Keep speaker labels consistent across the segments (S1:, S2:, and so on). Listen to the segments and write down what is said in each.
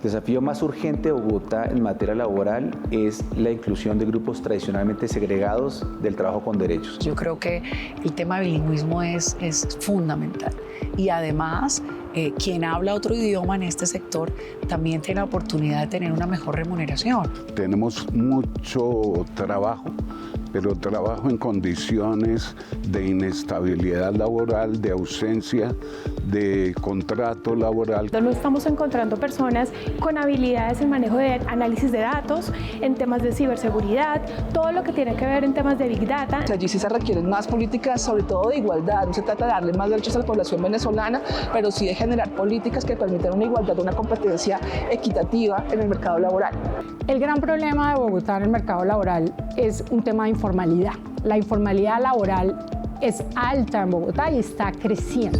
S1: El desafío más urgente de Bogotá en materia laboral es la inclusión de grupos tradicionalmente segregados del trabajo con derechos.
S2: Yo creo que el tema de bilingüismo es fundamental y además quien habla otro idioma en este sector también tiene la oportunidad de tener una mejor remuneración.
S3: Tenemos mucho trabajo, pero trabajo en condiciones de inestabilidad laboral, de ausencia de contrato laboral.
S4: No estamos encontrando personas con habilidades en manejo de análisis de datos, en temas de ciberseguridad, todo lo que tiene que ver en temas de Big Data.
S5: Allí sí se requieren más políticas, sobre todo de igualdad. No se trata de darle más derechos a la población venezolana, pero sí de generar políticas que permitan una igualdad, una competencia equitativa en el mercado laboral.
S6: El gran problema de Bogotá en el mercado laboral es un tema de informalidad. La informalidad laboral es alta en Bogotá y está creciendo.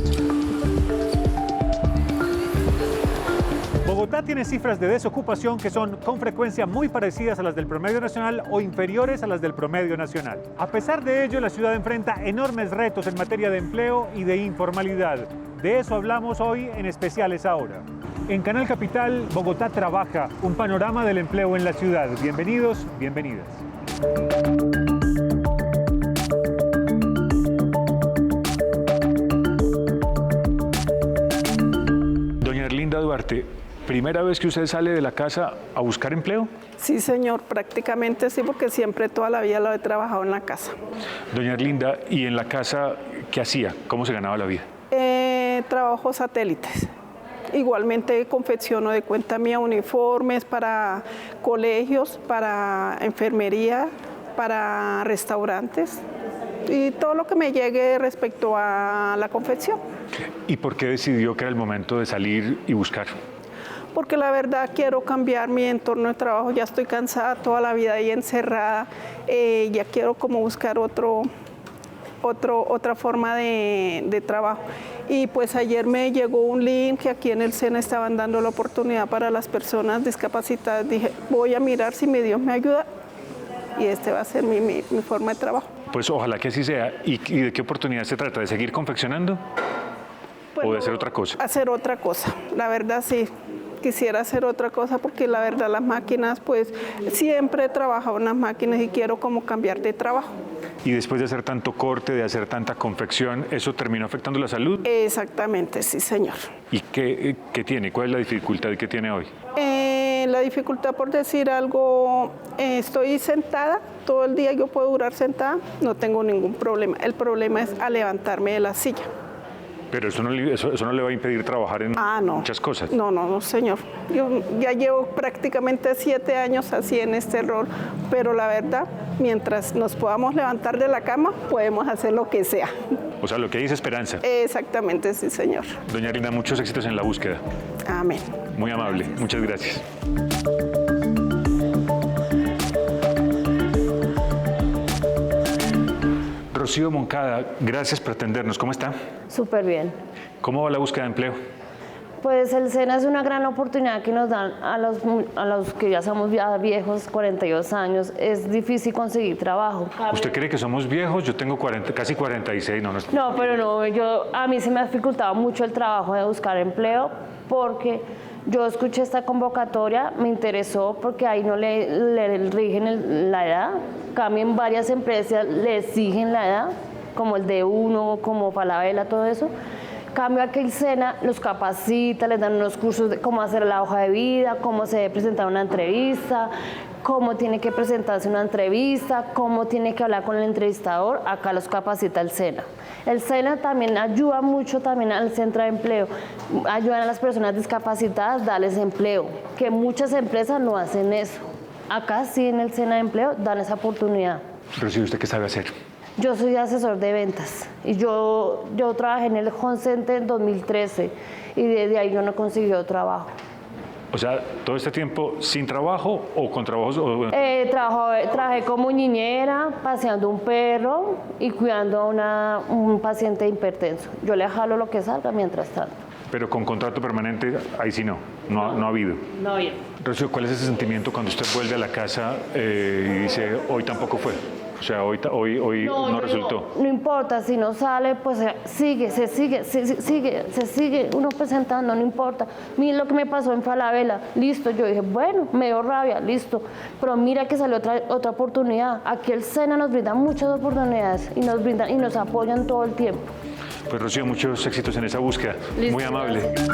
S7: Bogotá tiene cifras de desocupación que son con frecuencia muy parecidas a las del promedio nacional o inferiores a las del promedio nacional. A pesar de ello, la ciudad enfrenta enormes retos en materia de empleo y de informalidad. De eso hablamos hoy en Especiales Ahora. En Canal Capital, Bogotá trabaja, un panorama del empleo en la ciudad. Bienvenidos, bienvenidas. Doña Erlinda Duarte, ¿primera vez que usted sale de la casa a buscar empleo?
S8: Sí, señor, prácticamente sí, porque siempre toda la vida lo he trabajado en la casa.
S7: Doña Erlinda, ¿y en la casa qué hacía? ¿Cómo se ganaba la vida?
S8: Trabajo satélites. Igualmente confecciono de cuenta mía uniformes para colegios, para enfermería, para restaurantes y todo lo que me llegue respecto a la confección.
S7: ¿Y por qué decidió que era el momento de salir y buscar?
S8: Porque la verdad quiero cambiar mi entorno de trabajo, ya estoy cansada toda la vida ahí encerrada, ya quiero como buscar otra forma de trabajo. Y pues ayer me llegó un link que aquí en el SENA estaban dando la oportunidad para las personas discapacitadas. Dije, voy a mirar si mi Dios me ayuda y este va a ser mi forma de trabajo.
S7: Pues ojalá que así sea. ¿Y de qué oportunidad se trata? ¿De seguir confeccionando? Pues ¿o de hacer otra cosa?
S8: Hacer otra cosa, la verdad sí. Quisiera hacer otra cosa porque la verdad las máquinas, pues siempre he trabajado en las máquinas y quiero como cambiar de trabajo.
S7: Y después de hacer tanto corte, de hacer tanta confección, ¿eso terminó afectando la salud?
S8: Exactamente, sí, señor.
S7: ¿Y qué tiene? ¿Cuál es la dificultad que tiene hoy?
S8: La dificultad, por decir algo, estoy sentada, todo el día yo puedo durar sentada, no tengo ningún problema. El problema es a levantarme de la silla.
S7: Pero eso no le va a impedir trabajar en muchas cosas.
S8: No, señor. Yo ya llevo prácticamente 7 años así en este rol, pero la verdad, mientras nos podamos levantar de la cama, podemos hacer lo que sea.
S7: O sea, lo que hay es esperanza.
S8: Exactamente, sí, señor.
S7: Doña Erlinda, muchos éxitos en la búsqueda.
S8: Amén.
S7: Muy amable. Muchas gracias. Rocío Moncada, gracias por atendernos. ¿Cómo está?
S9: Súper bien.
S7: ¿Cómo va la búsqueda de empleo?
S9: Pues el SENA es una gran oportunidad que nos dan a los que ya somos viejos, 42 años. Es difícil conseguir trabajo.
S7: ¿Usted cree que somos viejos? Yo tengo casi 46.
S9: No, pero no. A mí se me ha dificultado mucho el trabajo de buscar empleo porque yo escuché esta convocatoria, me interesó porque ahí no le rigen la edad. Cambien varias empresas, le exigen la edad, como el D1, como Falabella, todo eso. Cambio aquí el SENA los capacita, les dan unos cursos de cómo hacer la hoja de vida, cómo se debe presentar una entrevista, cómo tiene que presentarse una entrevista, cómo tiene que hablar con el entrevistador. Acá los capacita el SENA. El SENA también ayuda mucho también al centro de empleo, ayudan a las personas discapacitadas a darles empleo, que muchas empresas no hacen eso. Acá sí en el SENA de empleo dan esa oportunidad.
S7: Rocío, ¿usted qué sabe hacer?
S9: Yo soy asesor de ventas y yo trabajé en el Home Center en 2013 y desde ahí yo no conseguí trabajo.
S7: O sea, ¿todo este tiempo sin trabajo o con trabajos?
S9: Trabajé como niñera, paseando un perro y cuidando a un paciente hipertenso. Yo le jalo lo que salga mientras tanto.
S7: Pero con contrato permanente, ahí sí no ha habido.
S9: No había.
S7: Rocío, ¿cuál es ese sentimiento cuando usted vuelve a la casa y dice, hoy tampoco fue? O sea, hoy no resultó.
S9: No importa, si no sale, pues se sigue uno presentando, no importa. Mira lo que me pasó en Falabella, listo, yo dije, bueno, me dio rabia, listo, pero mira que salió otra oportunidad. Aquí el SENA nos brinda muchas oportunidades y nos apoyan todo el tiempo.
S7: Pues Rocío, muchos éxitos en esa búsqueda.
S9: Listo,
S7: muy amable.
S9: gracias.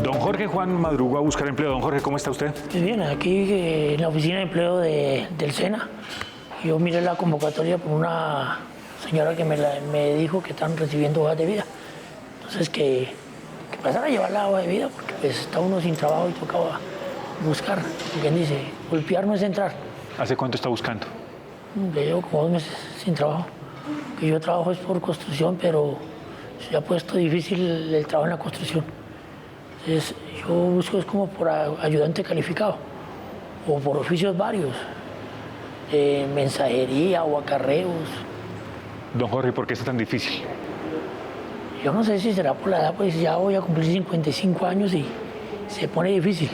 S7: Don Jorge Juan madrugó a buscar empleo. Don Jorge, ¿cómo está usted?
S10: Pues bien, aquí en la oficina de empleo del SENA, yo miré la convocatoria por una señora que me dijo que están recibiendo hojas de vida. Entonces que pasara a llevar la hoja de vida, porque pues está uno sin trabajo y tocaba buscar. Quien dice, golpear no es entrar.
S7: ¿Hace cuánto está buscando?
S10: Ya llevo como 2 meses sin trabajo. Que yo trabajo es por construcción, pero se ha puesto difícil el trabajo en la construcción. Entonces, yo busco es como por ayudante calificado o por oficios varios, mensajería o acarreos.
S7: Don Jorge, ¿por qué está tan difícil?
S10: Yo no sé si será por la edad, pues ya voy a cumplir 55 años y se pone difícil.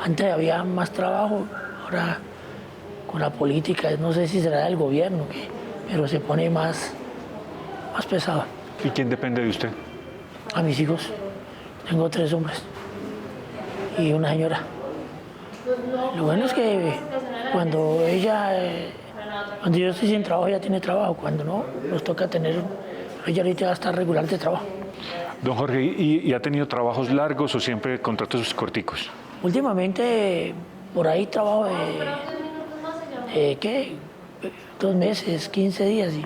S10: Antes había más trabajo, ahora con la política, no sé si será del gobierno, pero se pone más pesado.
S7: ¿Y quién depende de usted?
S10: A mis hijos. Tengo 3 hombres y una señora. Lo bueno es que cuando yo estoy sin trabajo, ella tiene trabajo. Cuando no, nos toca tener, ella ahorita va a estar regular de trabajo.
S7: Don Jorge, ¿y ha tenido trabajos largos o siempre contratos corticos?
S10: Últimamente, por ahí trabajo ¿qué? 2 meses, 15 días, ¿sí?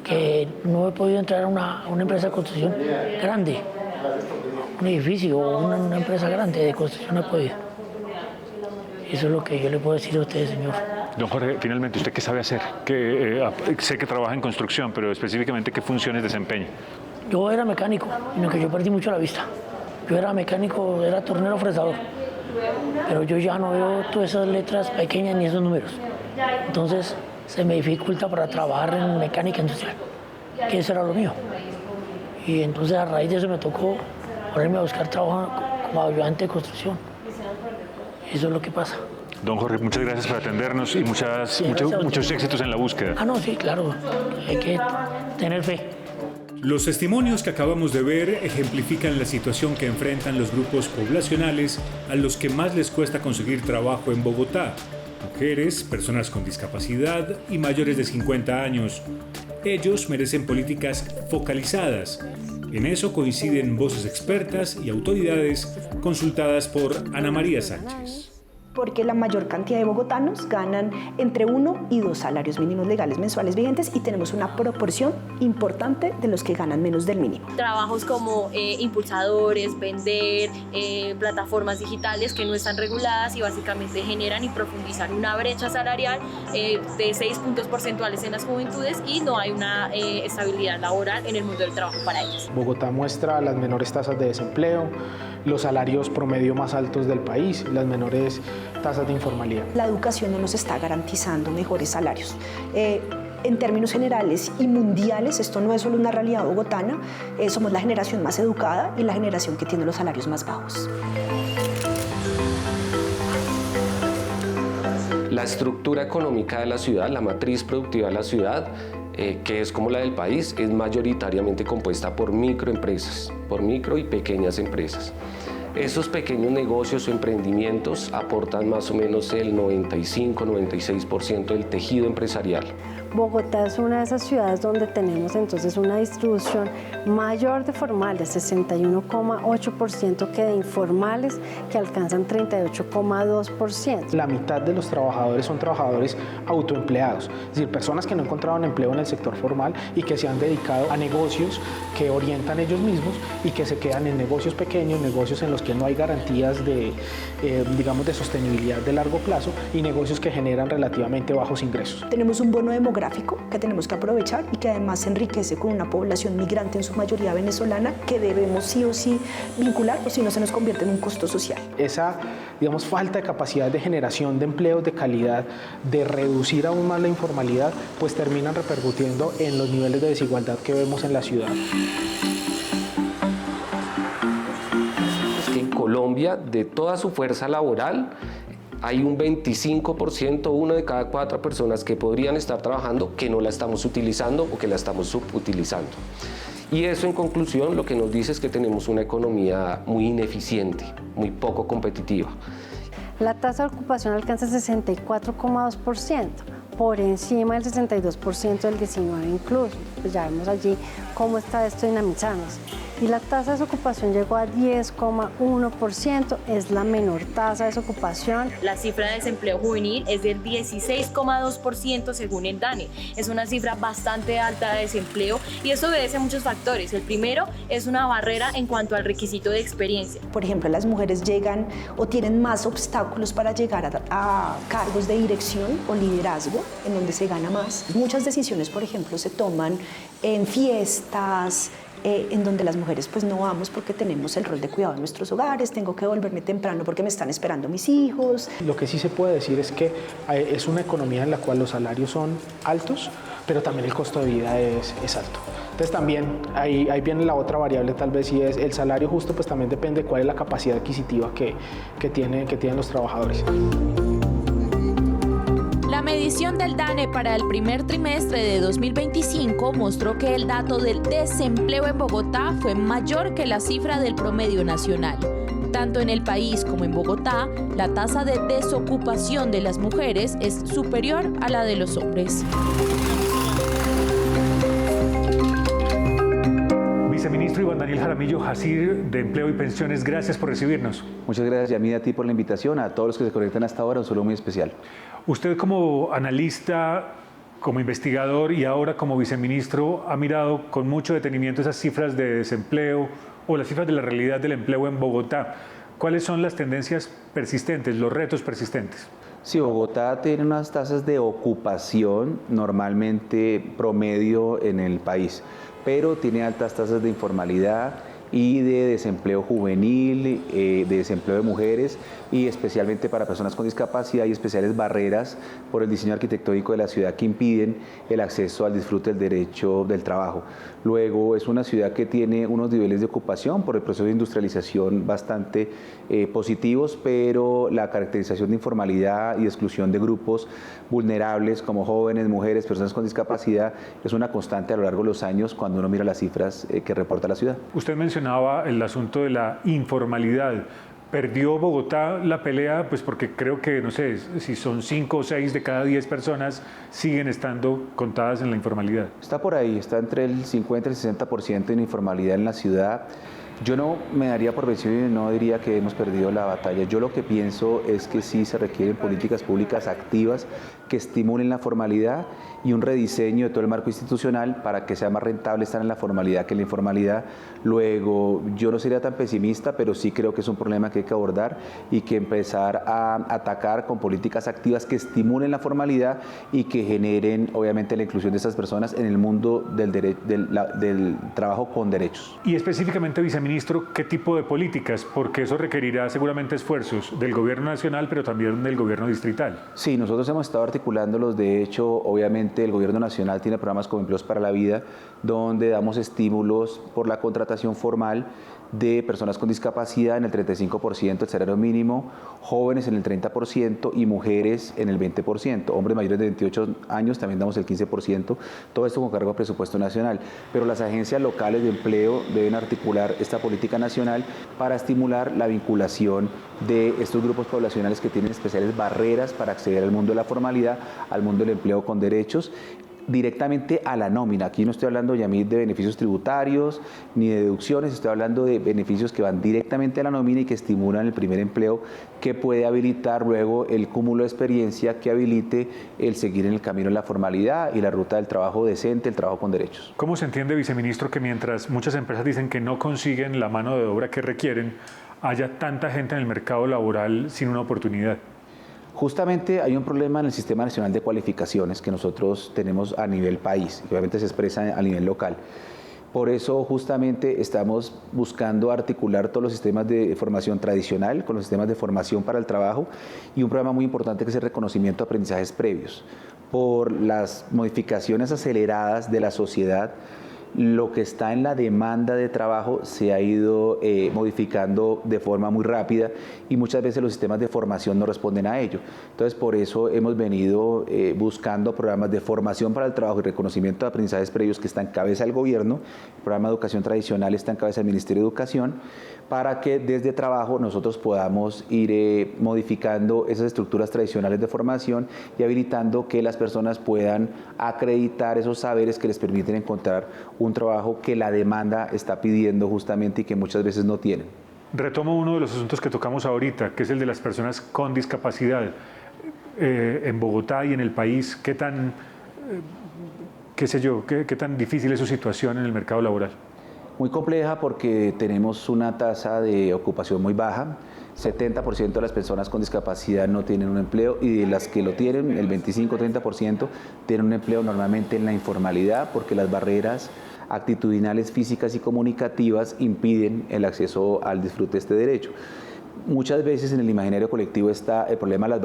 S10: Que no he podido entrar a una empresa de construcción grande. Un edificio o una empresa grande de construcción no he podido. Eso es lo que yo le puedo decir a usted, señor.
S7: Don Jorge, finalmente, ¿usted qué sabe hacer? Sé que trabaja en construcción, pero específicamente, ¿qué funciones desempeña?
S10: Yo era mecánico, sino que yo perdí mucho la vista. Yo era mecánico, era tornero fresador, pero yo ya no veo todas esas letras pequeñas ni esos números. Entonces, se me dificulta para trabajar en mecánica industrial, que eso era lo mío. Y entonces, a raíz de eso, me tocó ponerme a buscar trabajo como ayudante de construcción. Eso es lo que pasa.
S7: Don Jorge, muchas gracias por atendernos y muchos éxitos en la búsqueda.
S10: Ah, no, sí, claro. Hay que tener fe.
S11: Los testimonios que acabamos de ver ejemplifican la situación que enfrentan los grupos poblacionales a los que más les cuesta conseguir trabajo en Bogotá. Mujeres, personas con discapacidad y mayores de 50 años. Ellos merecen políticas focalizadas. En eso coinciden voces expertas y autoridades consultadas por Ana María Sánchez.
S12: Porque la mayor cantidad de bogotanos ganan entre 1 y 2 salarios mínimos legales mensuales vigentes y tenemos una proporción importante de los que ganan menos del mínimo.
S13: Trabajos como impulsadores, vender, plataformas digitales que no están reguladas y básicamente generan y profundizan una brecha salarial de 6 puntos porcentuales en las juventudes y no hay una estabilidad laboral en el mundo del trabajo para ellas.
S14: Bogotá muestra las menores tasas de desempleo, los salarios promedio más altos del país, las menores tasas de informalidad.
S12: La educación no nos está garantizando mejores salarios. En términos generales y mundiales, esto no es solo una realidad bogotana, somos la generación más educada y la generación que tiene los salarios más bajos.
S15: La estructura económica de la ciudad, la matriz productiva de la ciudad, que es como la del país, es mayoritariamente compuesta por microempresas, por micro y pequeñas empresas. Esos pequeños negocios o emprendimientos aportan más o menos el 95-96% del tejido empresarial.
S16: Bogotá es una de esas ciudades donde tenemos entonces una distribución mayor de formales, 61,8%, que de informales, que alcanzan 38,2%.
S14: La mitad de los trabajadores son trabajadores autoempleados, es decir, personas que no encontraron empleo en el sector formal y que se han dedicado a negocios que orientan ellos mismos y que se quedan en negocios pequeños, negocios en los que no hay garantías de sostenibilidad de largo plazo y negocios que generan relativamente bajos ingresos.
S12: Tenemos un bono demográfico que tenemos que aprovechar y que además se enriquece con una población migrante, en su mayoría venezolana, que debemos sí o sí vincular, o si no se nos convierte en un costo social.
S14: Esa, falta de capacidad de generación de empleos de calidad, de reducir aún más la informalidad, pues terminan repercutiendo en los niveles de desigualdad que vemos en la ciudad.
S15: Es que en Colombia Colombia, de toda su fuerza laboral, hay un 25%, 1 de cada 4 personas que podrían estar trabajando que no la estamos utilizando o que la estamos subutilizando. Y eso, en conclusión, lo que nos dice es que tenemos una economía muy ineficiente, muy poco competitiva.
S16: La tasa de ocupación alcanza 64,2%, por encima del 62% del 19 incluso. Pues ya vemos allí cómo está esto dinamizándose. Y la tasa de desocupación llegó a 10,1%, es la menor tasa de desocupación.
S13: La cifra de desempleo juvenil es del 16,2% según el DANE. Es una cifra bastante alta de desempleo y eso obedece a muchos factores. El primero es una barrera en cuanto al requisito de experiencia.
S12: Por ejemplo, las mujeres llegan o tienen más obstáculos para llegar a cargos de dirección o liderazgo, en donde se gana más. Muchas decisiones, por ejemplo, se toman en fiestas, en donde las mujeres pues no vamos porque tenemos el rol de cuidado de nuestros hogares, tengo que volverme temprano porque me están esperando mis hijos.
S14: Lo que sí se puede decir es que es una economía en la cual los salarios son altos, pero también el costo de vida es alto. Entonces también ahí viene la otra variable, tal vez, y es el salario justo, pues también depende de cuál es la capacidad adquisitiva que tienen los trabajadores.
S17: La medición del DANE para el primer trimestre de 2025 mostró que el dato del desempleo en Bogotá fue mayor que la cifra del promedio nacional. Tanto en el país como en Bogotá, la tasa de desocupación de las mujeres es superior a la de los hombres.
S7: Viceministro Iván Daniel Jaramillo Jacir, de Empleo y Pensiones, gracias por recibirnos.
S1: Muchas gracias, Yamid, a ti por la invitación, a todos los que se conectan hasta ahora, un saludo muy especial.
S7: Usted como analista, como investigador y ahora como viceministro ha mirado con mucho detenimiento esas cifras de desempleo o las cifras de la realidad del empleo en Bogotá. ¿Cuáles son las tendencias persistentes, los retos persistentes?
S1: Sí, Bogotá tiene unas tasas de ocupación normalmente promedio en el país, pero tiene altas tasas de informalidad y de desempleo juvenil, de desempleo de mujeres y especialmente para personas con discapacidad y especiales barreras por el diseño arquitectónico de la ciudad que impiden el acceso al disfrute del derecho del trabajo. Luego es una ciudad que tiene unos niveles de ocupación por el proceso de industrialización bastante positivos, pero la caracterización de informalidad y exclusión de grupos vulnerables como jóvenes, mujeres, personas con discapacidad es una constante a lo largo de los años cuando uno mira las cifras que reporta la ciudad.
S7: Usted mencionaba el asunto de la informalidad. ¿Perdió Bogotá la pelea? Pues porque creo que, no sé, si son 5 o 6 de cada 10 personas siguen estando contadas en la informalidad.
S1: Está por ahí, está entre el 50 y el 60% en informalidad en la ciudad. Yo no me daría por vencido y no diría que hemos perdido la batalla. Yo lo que pienso es que sí se requieren políticas públicas activas que estimulen la formalidad y un rediseño de todo el marco institucional para que sea más rentable estar en la formalidad que en la informalidad. Luego, yo no sería tan pesimista, pero sí creo que es un problema que hay que abordar y que empezar a atacar con políticas activas que estimulen la formalidad y que generen, obviamente, la inclusión de estas personas en el mundo del trabajo con derechos.
S7: Y específicamente, viceministro, ¿qué tipo de políticas? Porque eso requerirá seguramente esfuerzos del gobierno nacional, pero también del gobierno distrital.
S1: Sí, nosotros hemos estado articulándolos. De hecho, obviamente, el gobierno nacional tiene programas como Empleos para la Vida, donde damos estímulos por la contratación formal de personas con discapacidad en el 35%, el salario mínimo, jóvenes en el 30% y mujeres en el 20%. Hombres mayores de 28 años también damos el 15%, todo esto con cargo a presupuesto nacional. Pero las agencias locales de empleo deben articular esta política nacional para estimular la vinculación de estos grupos poblacionales que tienen especiales barreras para acceder al mundo de la formalidad, al mundo del empleo con derechos, directamente a la nómina. Aquí no estoy hablando, Yamid, de beneficios tributarios ni de deducciones, estoy hablando de beneficios que van directamente a la nómina y que estimulan el primer empleo, que puede habilitar luego el cúmulo de experiencia que habilite el seguir en el camino de la formalidad y la ruta del trabajo decente, el trabajo con derechos.
S7: ¿Cómo se entiende, viceministro, que mientras muchas empresas dicen que no consiguen la mano de obra que requieren, haya tanta gente en el mercado laboral sin una oportunidad?
S1: Justamente hay un problema en el Sistema Nacional de Cualificaciones que nosotros tenemos a nivel país, que obviamente se expresa a nivel local. Por eso justamente estamos buscando articular todos los sistemas de formación tradicional con los sistemas de formación para el trabajo y un programa muy importante que es el reconocimiento de aprendizajes previos. Por las modificaciones aceleradas de la sociedad, lo que está en la demanda de trabajo se ha ido modificando de forma muy rápida y muchas veces los sistemas de formación no responden a ello. Entonces, por eso hemos venido buscando programas de formación para el trabajo y reconocimiento de aprendizajes previos que está en cabeza del gobierno. El programa de educación tradicional está en cabeza del Ministerio de Educación, para que desde trabajo nosotros podamos ir modificando esas estructuras tradicionales de formación y habilitando que las personas puedan acreditar esos saberes que les permiten encontrar un trabajo que la demanda está pidiendo justamente y que muchas veces no tienen.
S7: Retomo uno de los asuntos que tocamos ahorita, que es el de las personas con discapacidad. En Bogotá y en el país, ¿qué tan difícil es su situación en el mercado laboral?
S1: Muy compleja porque tenemos una tasa de ocupación muy baja. 70% de las personas con discapacidad no tienen un empleo y de las que lo tienen, el 25-30% tienen un empleo normalmente en la informalidad porque las barreras actitudinales, físicas y comunicativas impiden el acceso al disfrute de este derecho. Muchas veces en el imaginario colectivo está el problema de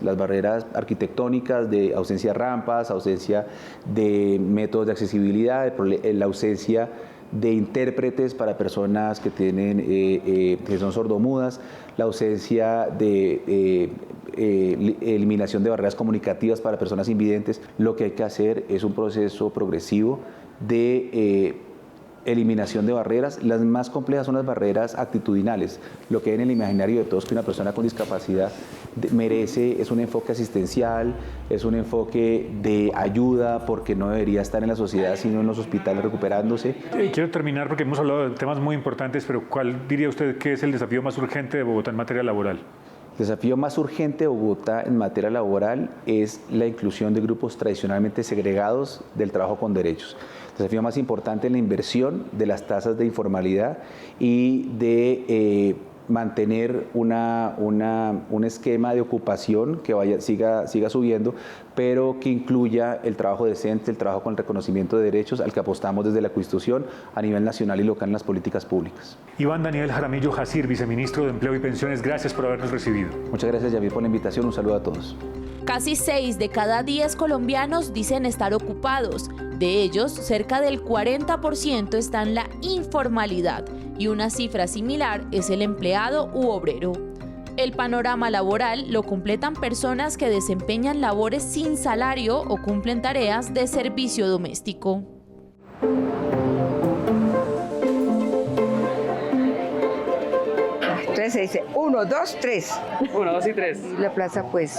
S1: las barreras arquitectónicas, de ausencia de rampas, ausencia de métodos de accesibilidad, la ausencia de intérpretes para personas que son sordomudas, la ausencia de eliminación de barreras comunicativas para personas invidentes. Lo que hay que hacer es un proceso progresivo de eliminación de barreras. Las más complejas son las barreras actitudinales. Lo que hay en el imaginario de todos que una persona con discapacidad merece es un enfoque asistencial, es un enfoque de ayuda, porque no debería estar en la sociedad sino en los hospitales recuperándose.
S7: Quiero terminar porque hemos hablado de temas muy importantes, pero ¿cuál diría usted que es el desafío más urgente de Bogotá en materia laboral?
S1: El desafío más urgente de Bogotá en materia laboral es la inclusión de grupos tradicionalmente segregados del trabajo con derechos. El desafío más importante es la inversión de las tasas de informalidad y de mantener un esquema de ocupación que siga subiendo, pero que incluya el trabajo decente, el trabajo con el reconocimiento de derechos, al que apostamos desde la Constitución a nivel nacional y local en las políticas públicas.
S7: Iván Daniel Jaramillo Jacir, viceministro de Empleo y Pensiones, gracias por habernos recibido.
S1: Muchas gracias, Yamir, por la invitación. Un saludo a todos.
S17: Casi 6 de cada 10 colombianos dicen estar ocupados. De ellos, cerca del 40% está en la informalidad y una cifra similar es el empleado u obrero. El panorama laboral lo completan personas que desempeñan labores sin salario o cumplen tareas de servicio doméstico.
S18: Entonces se dice 1, 2, 3.
S19: 1, 2 y 3.
S18: Y la plaza, pues,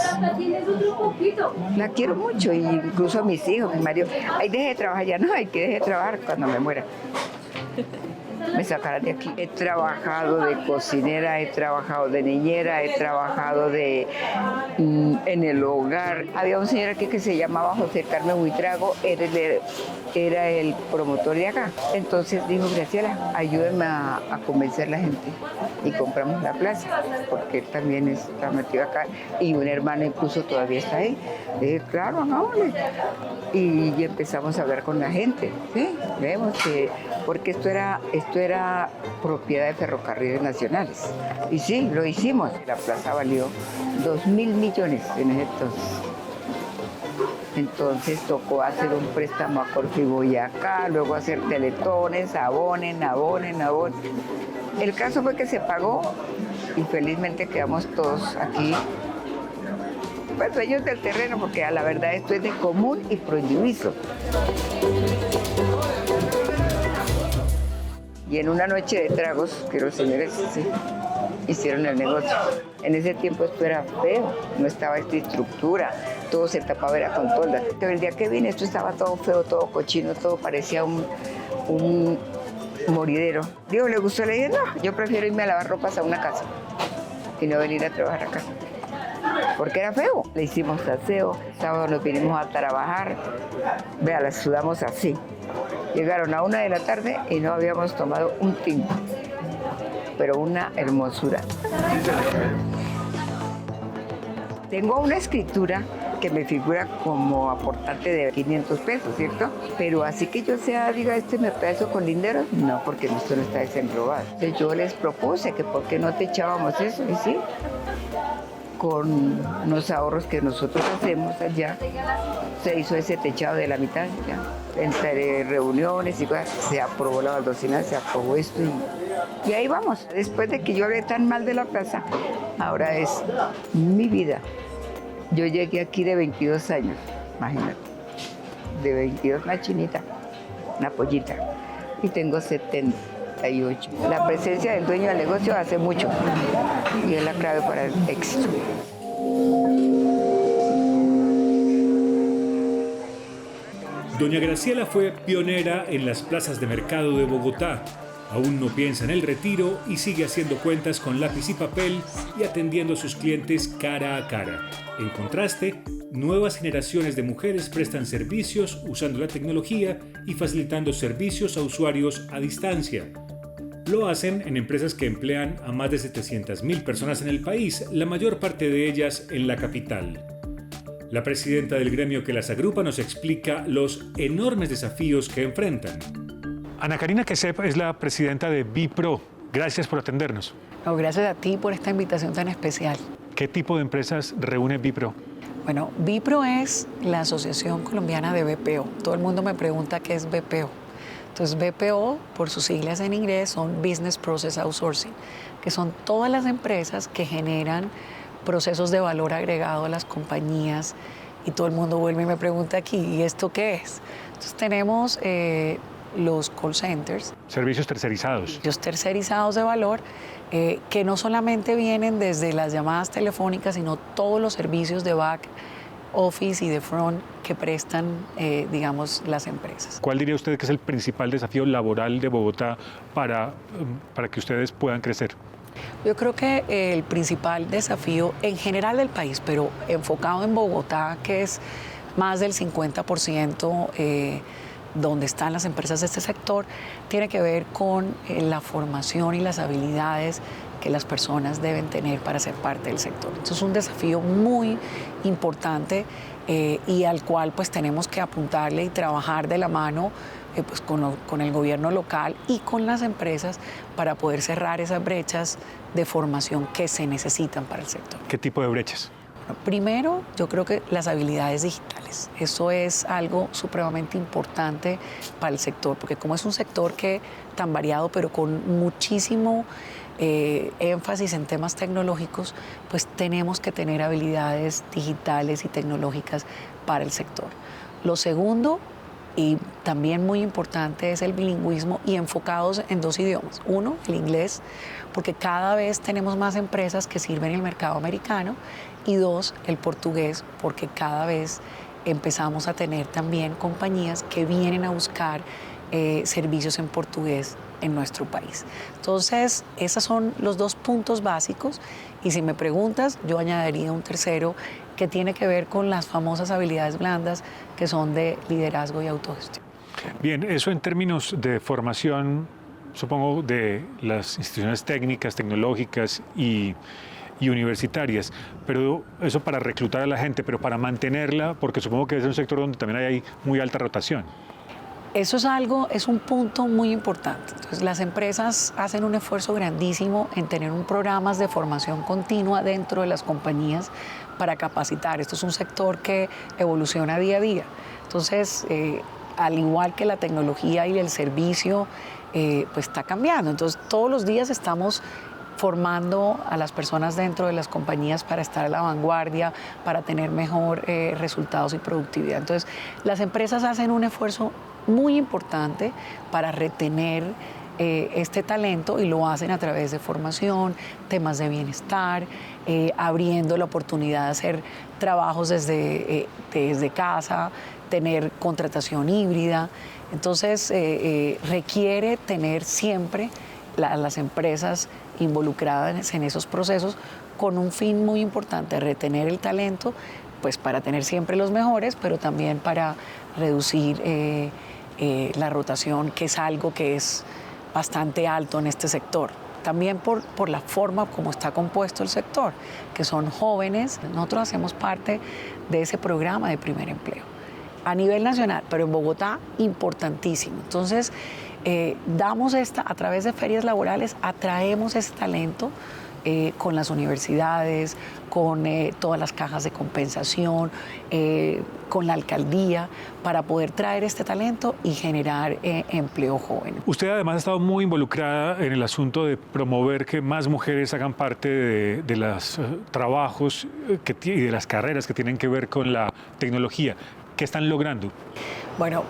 S18: la quiero mucho, y incluso a mis hijos, mi marido. Ay, deje de trabajar ya, no, hay que deje de trabajar cuando me muera. Me sacarán de aquí. He trabajado de cocinera, he trabajado de niñera, he trabajado en el hogar. Había un señor aquí que se llamaba José Carmen Huitrago, era el promotor de acá. Entonces dijo, Graciela, ayúdenme a convencer a la gente. Y compramos la plaza, porque él también está metido acá. Y un hermano incluso todavía está ahí. Dije, claro, hagámosle. Y empezamos a hablar con la gente. ¿Sí? Vemos que, porque esto era propiedad de Ferrocarriles Nacionales. Y sí, lo hicimos. La plaza valió 2.000 millones en ese entonces. Entonces tocó hacer un préstamo a Corfo y Boyacá, luego hacer teletones, abonen. El caso fue que se pagó y felizmente quedamos todos aquí, pues dueños del terreno, porque a la verdad esto es de común y prohibido. Y en una noche de tragos, que los señores hicieron el negocio. En ese tiempo esto era feo, no estaba esta estructura, todo se tapaba, era con toldas. Pero el día que vine esto estaba todo feo, todo cochino, todo parecía un moridero. Digo, ¿le gustó? Le dije, no, yo prefiero irme a lavar ropas a una casa y no venir a trabajar acá. Porque era feo. Le hicimos aseo, sábado nos vinimos a trabajar, vea, la sudamos así. Llegaron a 1 de la tarde y no habíamos tomado un tinto, pero una hermosura. Tengo una escritura que me figura como aportante de 500 pesos, ¿cierto? Pero así que yo diga, me pedazo con linderos, no, porque esto no está desenglobado. Entonces yo les propuse que por qué no te echábamos eso, y sí. con unos ahorros que nosotros hacemos allá, se hizo ese techado de la mitad, ya. Entre reuniones y cosas, se aprobó la baldosina, se aprobó esto y ahí vamos. Después de que yo hablé tan mal de la plaza, ahora es mi vida. Yo llegué aquí de 22 años, imagínate, de 22, una chinita, una pollita, y tengo 78. La presencia del dueño del negocio hace mucho y es la clave para el éxito.
S11: Doña Graciela fue pionera en las plazas de mercado de Bogotá. Aún no piensa en el retiro y sigue haciendo cuentas con lápiz y papel y atendiendo a sus clientes cara a cara. En contraste, nuevas generaciones de mujeres prestan servicios usando la tecnología y facilitando servicios a usuarios a distancia. Lo hacen en empresas que emplean a más de 700.000 personas en el país, la mayor parte de ellas en la capital. La presidenta del gremio que las agrupa nos explica los enormes desafíos que enfrentan.
S7: Ana Karina Quesep es la presidenta de Bipro. Gracias por atendernos.
S2: No, gracias a ti por esta invitación tan especial.
S7: ¿Qué tipo de empresas reúne Bipro?
S2: Bueno, Bipro es la Asociación Colombiana de BPO. Todo el mundo me pregunta qué es BPO. Entonces, BPO, por sus siglas en inglés, son Business Process Outsourcing, que son todas las empresas que generan procesos de valor agregado a las compañías, y todo el mundo vuelve y me pregunta aquí, ¿y esto qué es? Entonces tenemos los call centers.
S7: Servicios tercerizados.
S2: Servicios tercerizados de valor, que no solamente vienen desde las llamadas telefónicas, sino todos los servicios de back office y de front que prestan, digamos, las empresas.
S7: ¿Cuál diría usted que es el principal desafío laboral de Bogotá para que ustedes puedan crecer?
S2: Yo creo que el principal desafío en general del país, pero enfocado en Bogotá, que es más del 50% donde están las empresas de este sector, tiene que ver con la formación y las habilidades que las personas deben tener para ser parte del sector. Entonces es un desafío muy importante y al cual pues tenemos que apuntarle y trabajar de la mano pues con el gobierno local y con las empresas para poder cerrar esas brechas de formación que se necesitan para el sector.
S7: ¿Qué tipo de brechas?
S2: Primero, yo creo que las habilidades digitales. Eso es algo supremamente importante para el sector, porque como es un sector que tan variado, pero con muchísimo énfasis en temas tecnológicos, pues tenemos que tener habilidades digitales y tecnológicas para el sector. Lo segundo, y también muy importante, es el bilingüismo y enfocados en dos idiomas. Uno, el inglés, porque cada vez tenemos más empresas que sirven el mercado americano, y dos, el portugués, porque cada vez empezamos a tener también compañías que vienen a buscar servicios en portugués en nuestro país. Entonces, esos son los dos puntos básicos, y si me preguntas, yo añadiría un tercero que tiene que ver con las famosas habilidades blandas, que son de liderazgo y autogestión.
S7: Bien, eso en términos de formación, supongo, de las instituciones técnicas, tecnológicas y universitarias, pero eso para reclutar a la gente, pero para mantenerla, porque supongo que es un sector donde también hay muy alta rotación.
S2: Eso es un punto muy importante. Entonces, las empresas hacen un esfuerzo grandísimo en tener programas de formación continua dentro de las compañías para capacitar. Esto es un sector que evoluciona día a día. Entonces, al igual que la tecnología y el servicio, pues está cambiando. Entonces, todos los días estamos formando a las personas dentro de las compañías para estar a la vanguardia, para tener mejor resultados y productividad. Entonces, las empresas hacen un esfuerzo muy importante para retener este talento, y lo hacen a través de formación, temas de bienestar, abriendo la oportunidad de hacer trabajos desde casa, tener contratación híbrida. Entonces, requiere tener siempre las empresas involucradas en esos procesos con un fin muy importante, retener el talento, pues para tener siempre los mejores, pero también para reducir la rotación, que es algo que es bastante alto en este sector. También por la forma como está compuesto el sector, que son jóvenes. Nosotros hacemos parte de ese programa de primer empleo a nivel nacional, pero en Bogotá importantísimo. Entonces, damos a través de ferias laborales, atraemos ese talento con las universidades, con todas las cajas de compensación, con la alcaldía, para poder traer este talento y generar empleo joven.
S11: Usted además ha estado muy involucrada en el asunto de promover que más mujeres hagan parte de los trabajos y de las carreras que tienen que ver con la tecnología. ¿Qué están logrando?
S2: Bueno,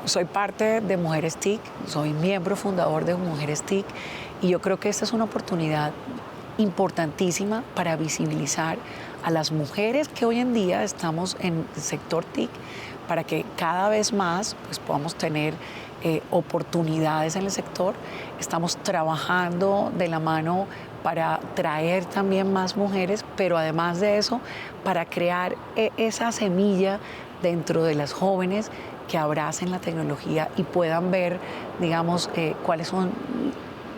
S2: soy parte de Mujeres TIC, soy miembro fundador de Mujeres TIC y yo creo que esta es una oportunidad importantísima para visibilizar a las mujeres que hoy en día estamos en el sector TIC, para que cada vez más pues, podamos tener oportunidades en el sector. Estamos trabajando de la mano para traer también más mujeres, pero además de eso, para crear esa semilla dentro de las jóvenes que abracen la tecnología y puedan ver, digamos, cuáles son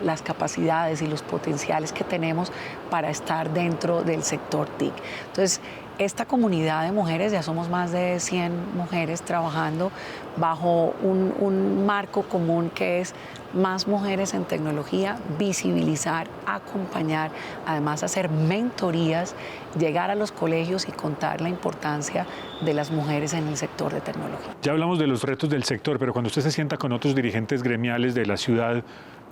S2: las capacidades y los potenciales que tenemos para estar dentro del sector TIC. Entonces, esta comunidad de mujeres, ya somos más de 100 mujeres trabajando bajo un marco común que es más mujeres en tecnología, visibilizar, acompañar, además hacer mentorías, llegar a los colegios y contar la importancia de las mujeres en el sector de tecnología.
S11: Ya hablamos de los retos del sector, pero cuando usted se sienta con otros dirigentes gremiales de la ciudad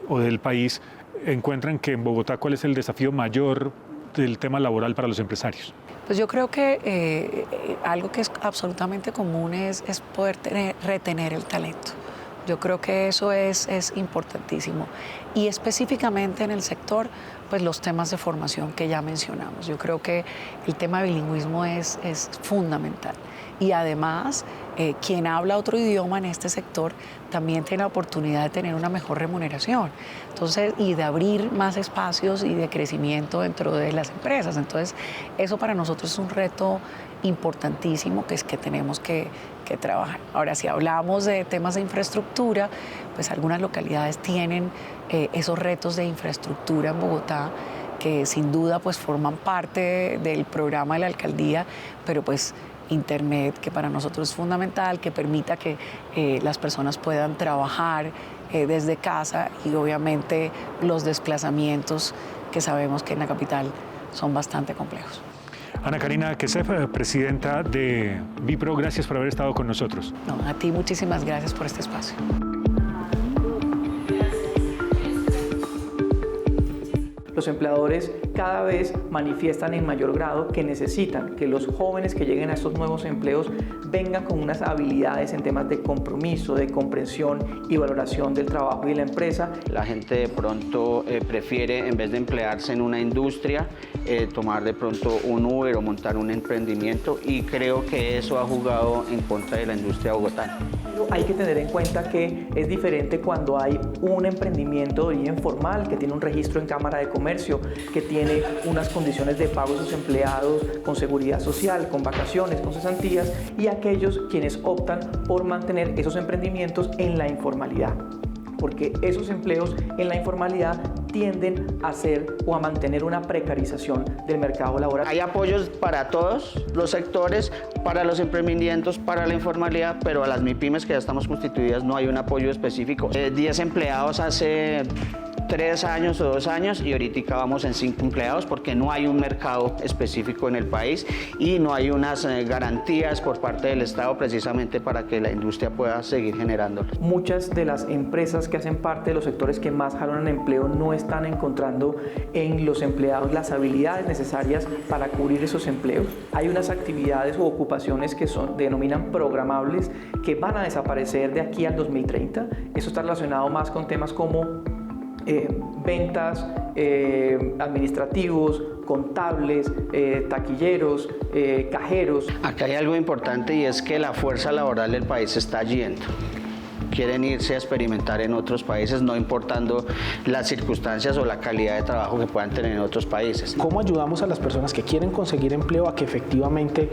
S11: o del país, ¿encuentran que en Bogotá cuál es el desafío mayor del tema laboral para los empresarios?
S2: Pues yo creo que algo que es absolutamente común es poder retener el talento. Yo creo que eso es importantísimo. Y específicamente en el sector, pues los temas de formación que ya mencionamos. Yo creo que el tema de bilingüismo es fundamental. Y además, quien habla otro idioma en este sector también tiene la oportunidad de tener una mejor remuneración. Entonces, y de abrir más espacios y de crecimiento dentro de las empresas. Entonces, eso para nosotros es un reto importantísimo que tenemos que trabajar. Ahora, si hablamos de temas de infraestructura, pues algunas localidades tienen esos retos de infraestructura en Bogotá que sin duda pues forman parte del programa de la alcaldía, pero pues Internet, que para nosotros es fundamental, que permita que las personas puedan trabajar desde casa y obviamente los desplazamientos que sabemos que en la capital son bastante complejos.
S11: Ana Karina Kesef, presidenta de Bipro, gracias por haber estado con nosotros.
S2: No, a ti muchísimas gracias por este espacio.
S19: Los empleadores cada vez manifiestan en mayor grado que necesitan que los jóvenes que lleguen a estos nuevos empleos vengan con unas habilidades en temas de compromiso, de comprensión y valoración del trabajo y de la empresa.
S20: La gente de pronto prefiere, en vez de emplearse en una industria, tomar de pronto un Uber o montar un emprendimiento, y creo que eso ha jugado en contra de la industria bogotana.
S19: Hay que tener en cuenta que es diferente cuando hay un emprendimiento de origen formal que tiene un registro en Cámara de Comercio, que tiene unas condiciones de pago de sus empleados con seguridad social, con vacaciones, con cesantías, y aquellos quienes optan por mantener esos emprendimientos en la informalidad, porque esos empleos en la informalidad tienden a ser o a mantener una precarización del mercado laboral.
S20: Hay apoyos para todos los sectores, para los emprendimientos, para la informalidad, pero a las MIPYMES que ya estamos constituidas no hay un apoyo específico. 10 empleados hace 3 años o 2 años y ahorita vamos en 5 empleados porque no hay un mercado específico en el país y no hay unas garantías por parte del Estado precisamente para que la industria pueda seguir generando.
S19: Muchas de las empresas que hacen parte de los sectores que más jalan empleo no están encontrando en los empleados las habilidades necesarias para cubrir esos empleos. Hay unas actividades u ocupaciones que denominan programables que van a desaparecer de aquí al 2030. Eso está relacionado más con temas como ventas, administrativos, contables, taquilleros, cajeros.
S20: Acá hay algo importante y es que la fuerza laboral del país está yendo. Quieren irse a experimentar en otros países, no importando las circunstancias o la calidad de trabajo que puedan tener en otros países.
S14: ¿Cómo ayudamos a las personas que quieren conseguir empleo a que efectivamente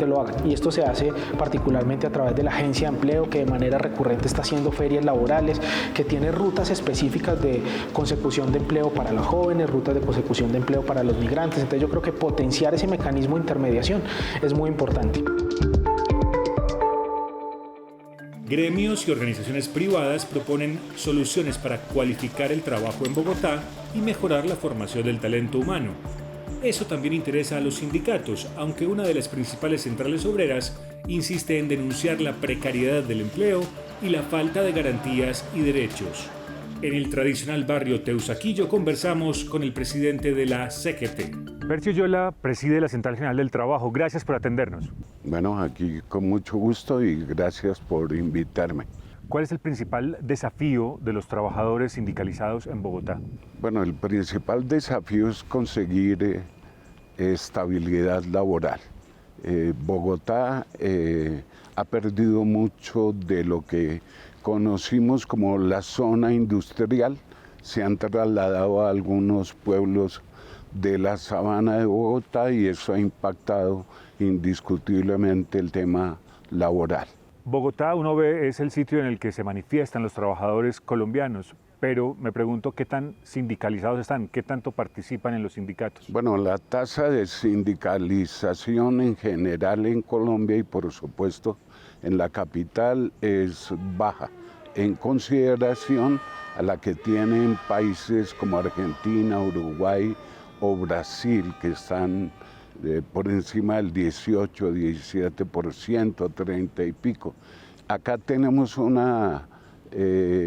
S14: lo hagan? Y esto se hace particularmente a través de la Agencia de Empleo, que de manera recurrente está haciendo ferias laborales, que tiene rutas específicas de consecución de empleo para los jóvenes, rutas de consecución de empleo para los migrantes. Entonces yo creo que potenciar ese mecanismo de intermediación es muy importante.
S11: Gremios y organizaciones privadas proponen soluciones para cualificar el trabajo en Bogotá y mejorar la formación del talento humano. Eso también interesa a los sindicatos, aunque una de las principales centrales obreras insiste en denunciar la precariedad del empleo y la falta de garantías y derechos. En el tradicional barrio Teusaquillo conversamos con el presidente de la CGT.
S7: Percio Yola preside la Central General del Trabajo. Gracias por atendernos.
S3: Bueno, aquí con mucho gusto y gracias por invitarme.
S7: ¿Cuál es el principal desafío de los trabajadores sindicalizados en Bogotá?
S3: Bueno, el principal desafío es conseguir estabilidad laboral. Bogotá ha perdido mucho de lo que conocimos como la zona industrial, se han trasladado a algunos pueblos de la sabana de Bogotá y eso ha impactado indiscutiblemente el tema laboral.
S7: Bogotá, uno ve, es el sitio en el que se manifiestan los trabajadores colombianos, pero me pregunto qué tan sindicalizados están, qué tanto participan en los sindicatos.
S3: Bueno, la tasa de sindicalización en general en Colombia y por supuesto en la capital es baja, en consideración a la que tienen países como Argentina, Uruguay o Brasil, que están por encima del 18, 17%, 30 y pico. Acá tenemos una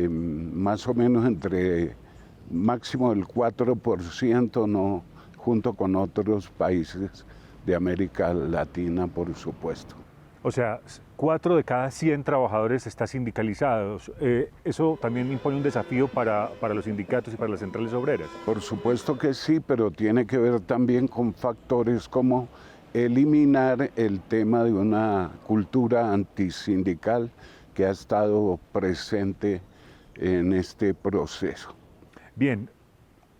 S3: más o menos entre máximo del 4%, ¿no? Junto con otros países de América Latina, por supuesto.
S7: O sea, 4 de cada 100 trabajadores están sindicalizados. ¿Eso también impone un desafío para los sindicatos y para las centrales obreras?
S3: Por supuesto que sí, pero tiene que ver también con factores como eliminar el tema de una cultura antisindical que ha estado presente en este proceso.
S7: Bien,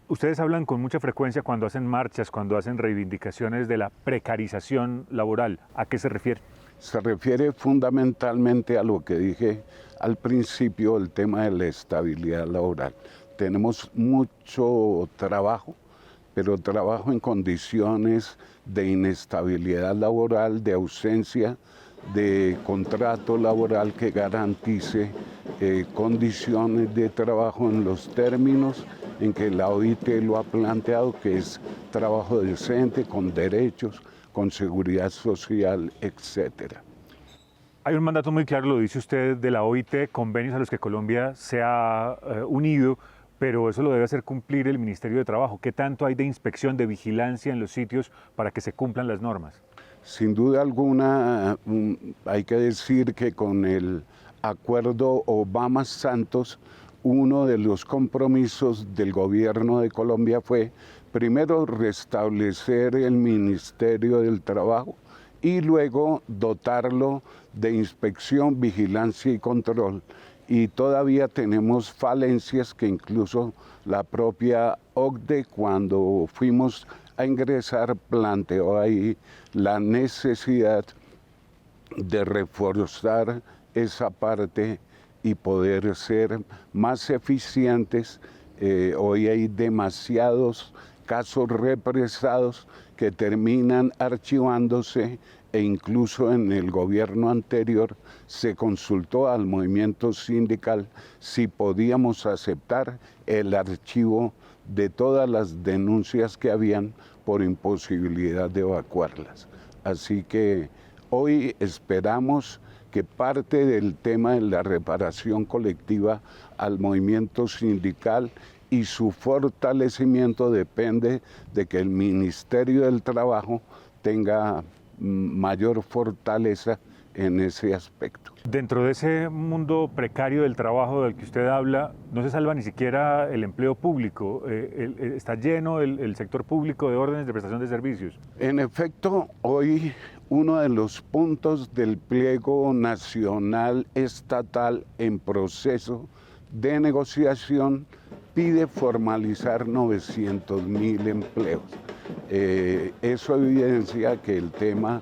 S7: ustedes hablan con mucha frecuencia cuando hacen marchas, cuando hacen reivindicaciones de la precarización laboral. ¿A qué se refiere?
S3: Se refiere fundamentalmente a lo que dije al principio, el tema de la estabilidad laboral. Tenemos mucho trabajo, pero trabajo en condiciones de inestabilidad laboral, de ausencia de contrato laboral que garantice condiciones de trabajo en los términos en que la OIT lo ha planteado, que es trabajo decente, con derechos, con seguridad social, etcétera.
S7: Hay un mandato muy claro, lo dice usted, de la OIT, convenios a los que Colombia se ha unido, pero eso lo debe hacer cumplir el Ministerio de Trabajo. ¿Qué tanto hay de inspección, de vigilancia en los sitios para que se cumplan las normas?
S3: Sin duda alguna, hay que decir que con el acuerdo Obama-Santos, uno de los compromisos del gobierno de Colombia fue, primero, restablecer el Ministerio del Trabajo y luego dotarlo de inspección, vigilancia y control. Y todavía tenemos falencias que incluso la propia OCDE, cuando fuimos a ingresar, planteó ahí la necesidad de reforzar esa parte y poder ser más eficientes. Hoy hay demasiados casos represados que terminan archivándose e incluso en el gobierno anterior se consultó al movimiento sindical si podíamos aceptar el archivo de todas las denuncias que habían por imposibilidad de evacuarlas. Así que hoy esperamos que parte del tema de la reparación colectiva al movimiento sindical y su fortalecimiento depende de que el Ministerio del Trabajo tenga mayor fortaleza en ese aspecto.
S7: Dentro de ese mundo precario del trabajo del que usted habla, no se salva ni siquiera el empleo público. Está lleno el sector público de órdenes de prestación de servicios.
S3: En efecto, hoy uno de los puntos del pliego nacional estatal en proceso de negociación pide formalizar 900.000 empleos. Eso evidencia que el tema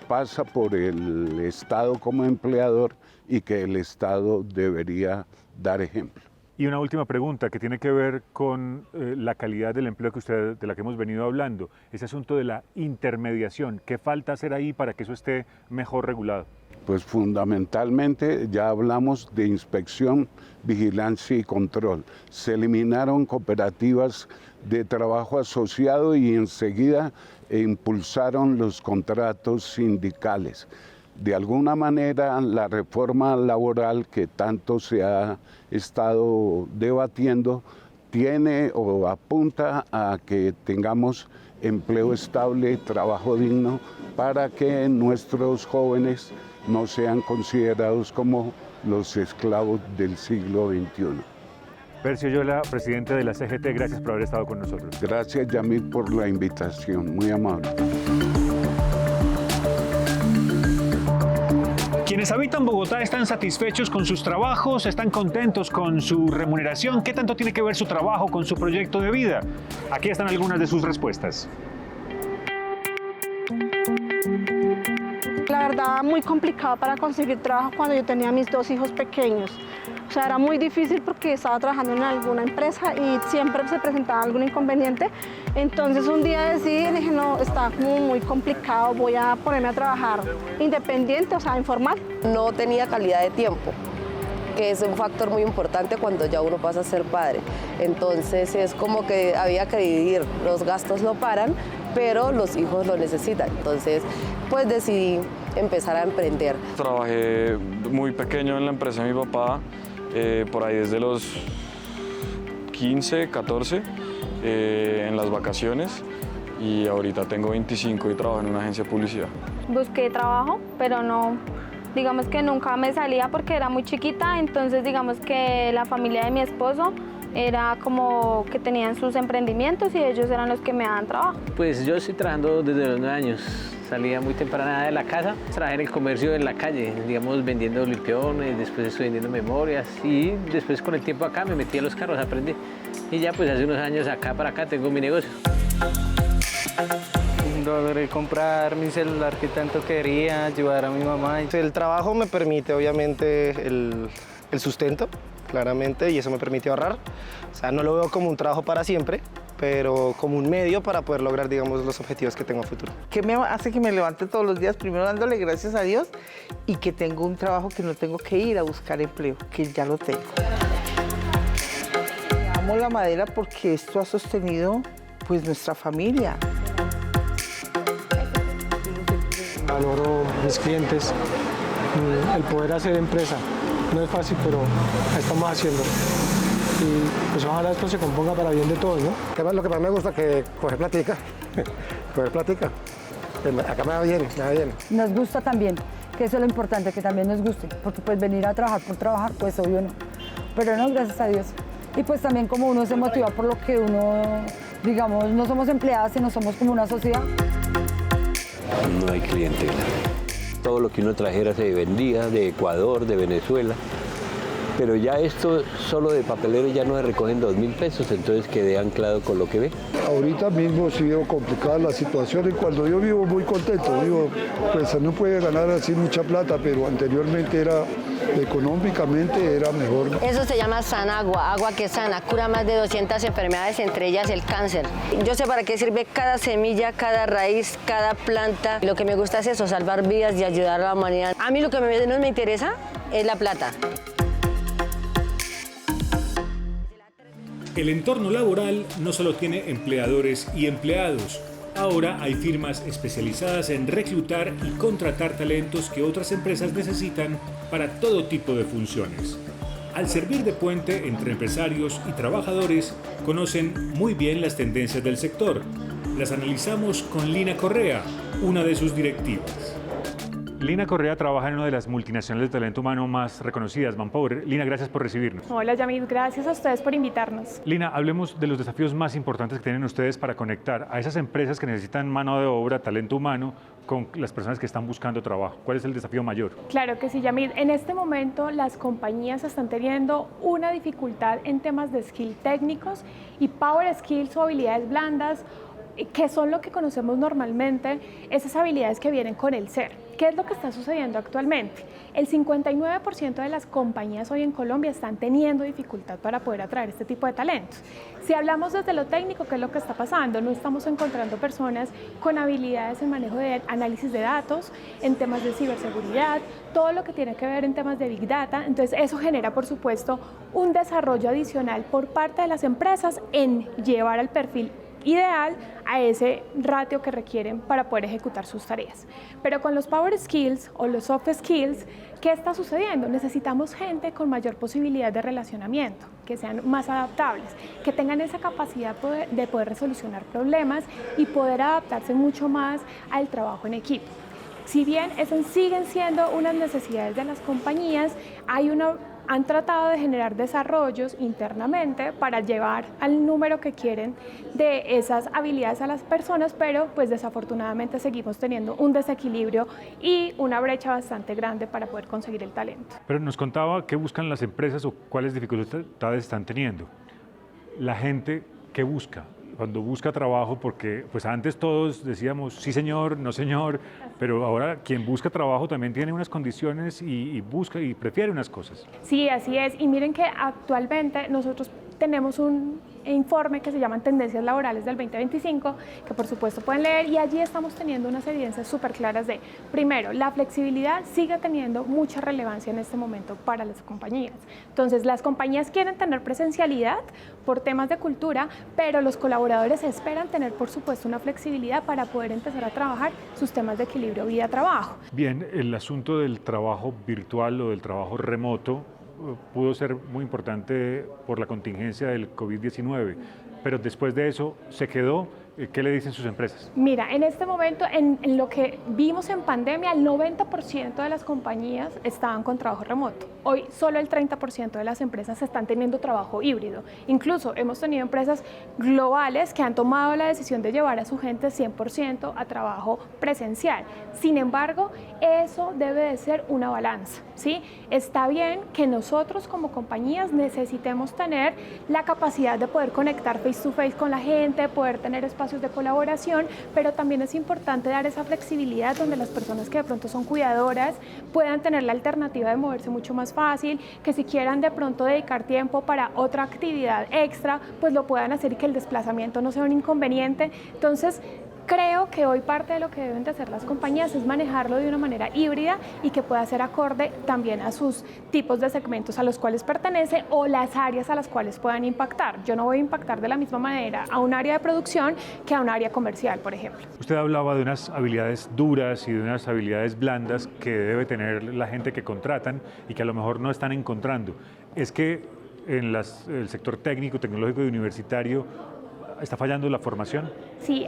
S3: pasa por el Estado como empleador y que el Estado debería dar ejemplo.
S7: Y una última pregunta que tiene que ver con la calidad del empleo de la que hemos venido hablando, ese asunto de la intermediación. ¿Qué falta hacer ahí para que eso esté mejor regulado?
S3: Pues fundamentalmente ya hablamos de inspección, vigilancia y control. Se eliminaron cooperativas de trabajo asociado y enseguida impulsaron los contratos sindicales. De alguna manera, la reforma laboral que tanto se ha estado debatiendo tiene o apunta a que tengamos empleo estable, trabajo digno, para que nuestros jóvenes no sean considerados como los esclavos del siglo XXI.
S7: Percio Yola, presidente de la CGT, gracias por haber estado con nosotros.
S3: Gracias, Yamil, por la invitación, muy amable.
S7: Quienes habitan Bogotá están satisfechos con sus trabajos, están contentos con su remuneración. ¿Qué tanto tiene que ver su trabajo con su proyecto de vida? Aquí están algunas de sus respuestas.
S21: La verdad, muy complicado para conseguir trabajo cuando yo tenía mis 2 hijos pequeños. O sea, era muy difícil porque estaba trabajando en alguna empresa y siempre se presentaba algún inconveniente. Entonces un día decidí, dije, no, está como muy complicado, voy a ponerme a trabajar independiente, o sea, informal.
S22: No tenía calidad de tiempo, que es un factor muy importante cuando ya uno pasa a ser padre. Entonces es como que había que dividir, los gastos no paran, pero los hijos lo necesitan. Entonces, pues decidí empezar a emprender.
S23: Trabajé muy pequeño en la empresa de mi papá, por ahí desde los 15, 14, en las vacaciones, y ahorita tengo 25 y trabajo en una agencia de publicidad.
S24: Busqué trabajo, pero no, digamos que nunca me salía porque era muy chiquita, entonces digamos que la familia de mi esposo era como que tenían sus emprendimientos y ellos eran los que me daban trabajo.
S25: Pues yo estoy trabajando desde los 9 años. Salía muy temprana de la casa, trabajé en el comercio en la calle, digamos vendiendo limpiones, después estoy vendiendo memorias y después con el tiempo acá me metí a los carros, aprendí. Y ya pues hace unos años acá para acá tengo mi negocio.
S26: Logré comprar mi celular que tanto quería, ayudar a mi mamá. El trabajo me permite obviamente el sustento, claramente, y eso me permite ahorrar. O sea, no lo veo como un trabajo para siempre, pero como un medio para poder lograr, digamos, los objetivos que tengo a futuro.
S27: ¿Qué me hace que me levante todos los días? Primero dándole gracias a Dios y que tengo un trabajo que no tengo que ir a buscar empleo, que ya lo tengo. Amo la madera porque esto ha sostenido pues nuestra familia.
S14: Valoro mis clientes, el poder hacer empresa. No es fácil, pero estamos haciendo. Y pues ojalá esto se componga para bien de todos, ¿no?
S28: Lo que más me gusta es que coger platica. Coger platica. Acá me va bien, me va bien.
S29: Nos gusta también, que eso es lo importante, que también nos guste. Porque pues venir a trabajar por trabajar, pues obvio no. Pero no, gracias a Dios. Y pues también como uno se motiva por lo que uno, digamos, no somos empleadas, sino somos como una sociedad.
S30: No hay clientela. Todo lo que uno trajera se vendía de Ecuador, de Venezuela. Pero ya esto solo de papelero ya no se recogen 2.000 pesos, entonces quedé anclado con lo que ve.
S31: Ahorita mismo sí veo complicada la situación y cuando yo vivo muy contento, digo, pues no puede ganar así mucha plata, pero anteriormente era, económicamente era mejor.
S32: Eso se llama Sanagua, agua que sana, cura más de 200 enfermedades, entre ellas el cáncer. Yo sé para qué sirve cada semilla, cada raíz, cada planta. Lo que me gusta es eso, salvar vidas y ayudar a la humanidad. A mí lo que menos me interesa es la plata.
S11: El entorno laboral no solo tiene empleadores y empleados. Ahora hay firmas especializadas en reclutar y contratar talentos que otras empresas necesitan para todo tipo de funciones. Al servir de puente entre empresarios y trabajadores, conocen muy bien las tendencias del sector. Las analizamos con Lina Correa, una de sus directivas.
S7: Lina Correa trabaja en una de las multinacionales de talento humano más reconocidas, Manpower. Lina, gracias por recibirnos.
S4: Hola, Yamil, gracias a ustedes por invitarnos.
S7: Lina, hablemos de los desafíos más importantes que tienen ustedes para conectar a esas empresas que necesitan mano de obra, talento humano, con las personas que están buscando trabajo. ¿Cuál es el desafío mayor?
S4: Claro que sí, Yamil. En este momento las compañías están teniendo una dificultad en temas de skill técnicos y power skills o habilidades blandas, que son lo que conocemos normalmente, esas habilidades que vienen con el ser. ¿Qué es lo que está sucediendo actualmente? El 59% de las compañías hoy en Colombia están teniendo dificultad para poder atraer este tipo de talentos. Si hablamos desde lo técnico, ¿qué es lo que está pasando? No estamos encontrando personas con habilidades en manejo de análisis de datos, en temas de ciberseguridad, todo lo que tiene que ver en temas de Big Data. Entonces eso genera, por supuesto, un desarrollo adicional por parte de las empresas en llevar al perfil ideal a ese ratio que requieren para poder ejecutar sus tareas. Pero con los Power Skills o los Soft Skills, ¿qué está sucediendo? Necesitamos gente con mayor posibilidad de relacionamiento, que sean más adaptables, que tengan esa capacidad de poder resolucionar problemas y poder adaptarse mucho más al trabajo en equipo. Si bien esas siguen siendo unas necesidades de las compañías, han tratado de generar desarrollos internamente para llevar al número que quieren de esas habilidades a las personas, pero pues desafortunadamente seguimos teniendo un desequilibrio y una brecha bastante grande para poder conseguir el talento.
S7: Pero nos contaba qué buscan las empresas o cuáles dificultades están teniendo. La gente, ¿qué busca? Cuando busca trabajo, porque pues antes todos decíamos sí señor, no señor, pero ahora quien busca trabajo también tiene unas condiciones y busca y prefiere unas cosas.
S4: Sí, así es. Y miren que actualmente nosotros tenemos un informe que se llaman Tendencias Laborales del 2025, que por supuesto pueden leer, y allí estamos teniendo unas evidencias súper claras de, primero, la flexibilidad sigue teniendo mucha relevancia en este momento para las compañías. Entonces, las compañías quieren tener presencialidad por temas de cultura, pero los colaboradores esperan tener, por supuesto, una flexibilidad para poder empezar a trabajar sus temas de equilibrio vida-trabajo.
S7: Bien, el asunto del trabajo virtual o del trabajo remoto pudo ser muy importante por la contingencia del COVID-19, pero después de eso se quedó. ¿Qué le dicen sus empresas?
S4: Mira, en este momento, en lo que vimos en pandemia, el 90% de las compañías estaban con trabajo remoto. Hoy solo el 30% de las empresas están teniendo trabajo híbrido. Incluso hemos tenido empresas globales que han tomado la decisión de llevar a su gente 100% a trabajo presencial. Sin embargo, eso debe de ser una balanza, ¿sí? Está bien que nosotros como compañías necesitemos tener la capacidad de poder conectar face to face con la gente, poder tener espacios de colaboración, pero también es importante dar esa flexibilidad donde las personas que de pronto son cuidadoras puedan tener la alternativa de moverse mucho más fácil, que si quieran de pronto dedicar tiempo para otra actividad extra, pues lo puedan hacer y que el desplazamiento no sea un inconveniente. Entonces, creo que hoy parte de lo que deben de hacer las compañías es manejarlo de una manera híbrida y que pueda ser acorde también a sus tipos de segmentos a los cuales pertenece o las áreas a las cuales puedan impactar. Yo no voy a impactar de la misma manera a un área de producción que a un área comercial, por ejemplo.
S7: Usted hablaba de unas habilidades duras y de unas habilidades blandas que debe tener la gente que contratan y que a lo mejor no están encontrando. Es que en el sector técnico, tecnológico y universitario ¿está fallando la formación?
S4: Sí,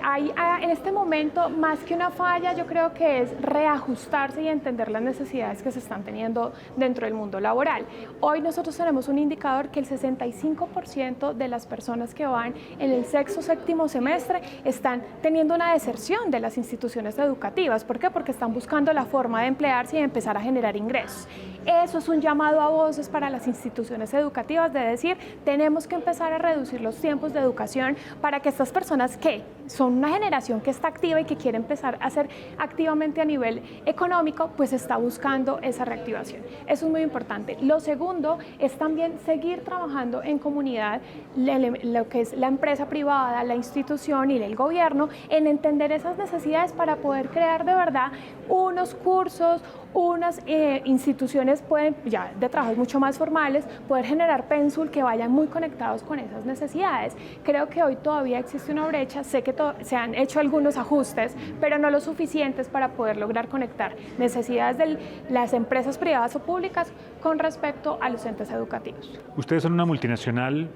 S4: en este momento, más que una falla, yo creo que es reajustarse y entender las necesidades que se están teniendo dentro del mundo laboral. Hoy nosotros tenemos un indicador que el 65% de las personas que van en el sexto, séptimo semestre están teniendo una deserción de las instituciones educativas. ¿Por qué? Porque están buscando la forma de emplearse y de empezar a generar ingresos. Eso es un llamado a voces para las instituciones educativas de decir, tenemos que empezar a reducir los tiempos de educación para que estas personas que son una generación que está activa y que quiere empezar a hacer activamente a nivel económico, pues está buscando esa reactivación. Eso es muy importante. Lo segundo es también seguir trabajando en comunidad, lo que es la empresa privada, la institución y el gobierno, en entender esas necesidades para poder crear de verdad unos cursos, unas instituciones ya de trabajos mucho más formales, poder generar pénsul que vayan muy conectados con esas necesidades. Creo que hoy todavía existe una brecha, sé que se han hecho algunos ajustes, pero no lo suficientes para poder lograr conectar necesidades de las empresas privadas o públicas con respecto a los entes educativos.
S7: Ustedes son una multinacional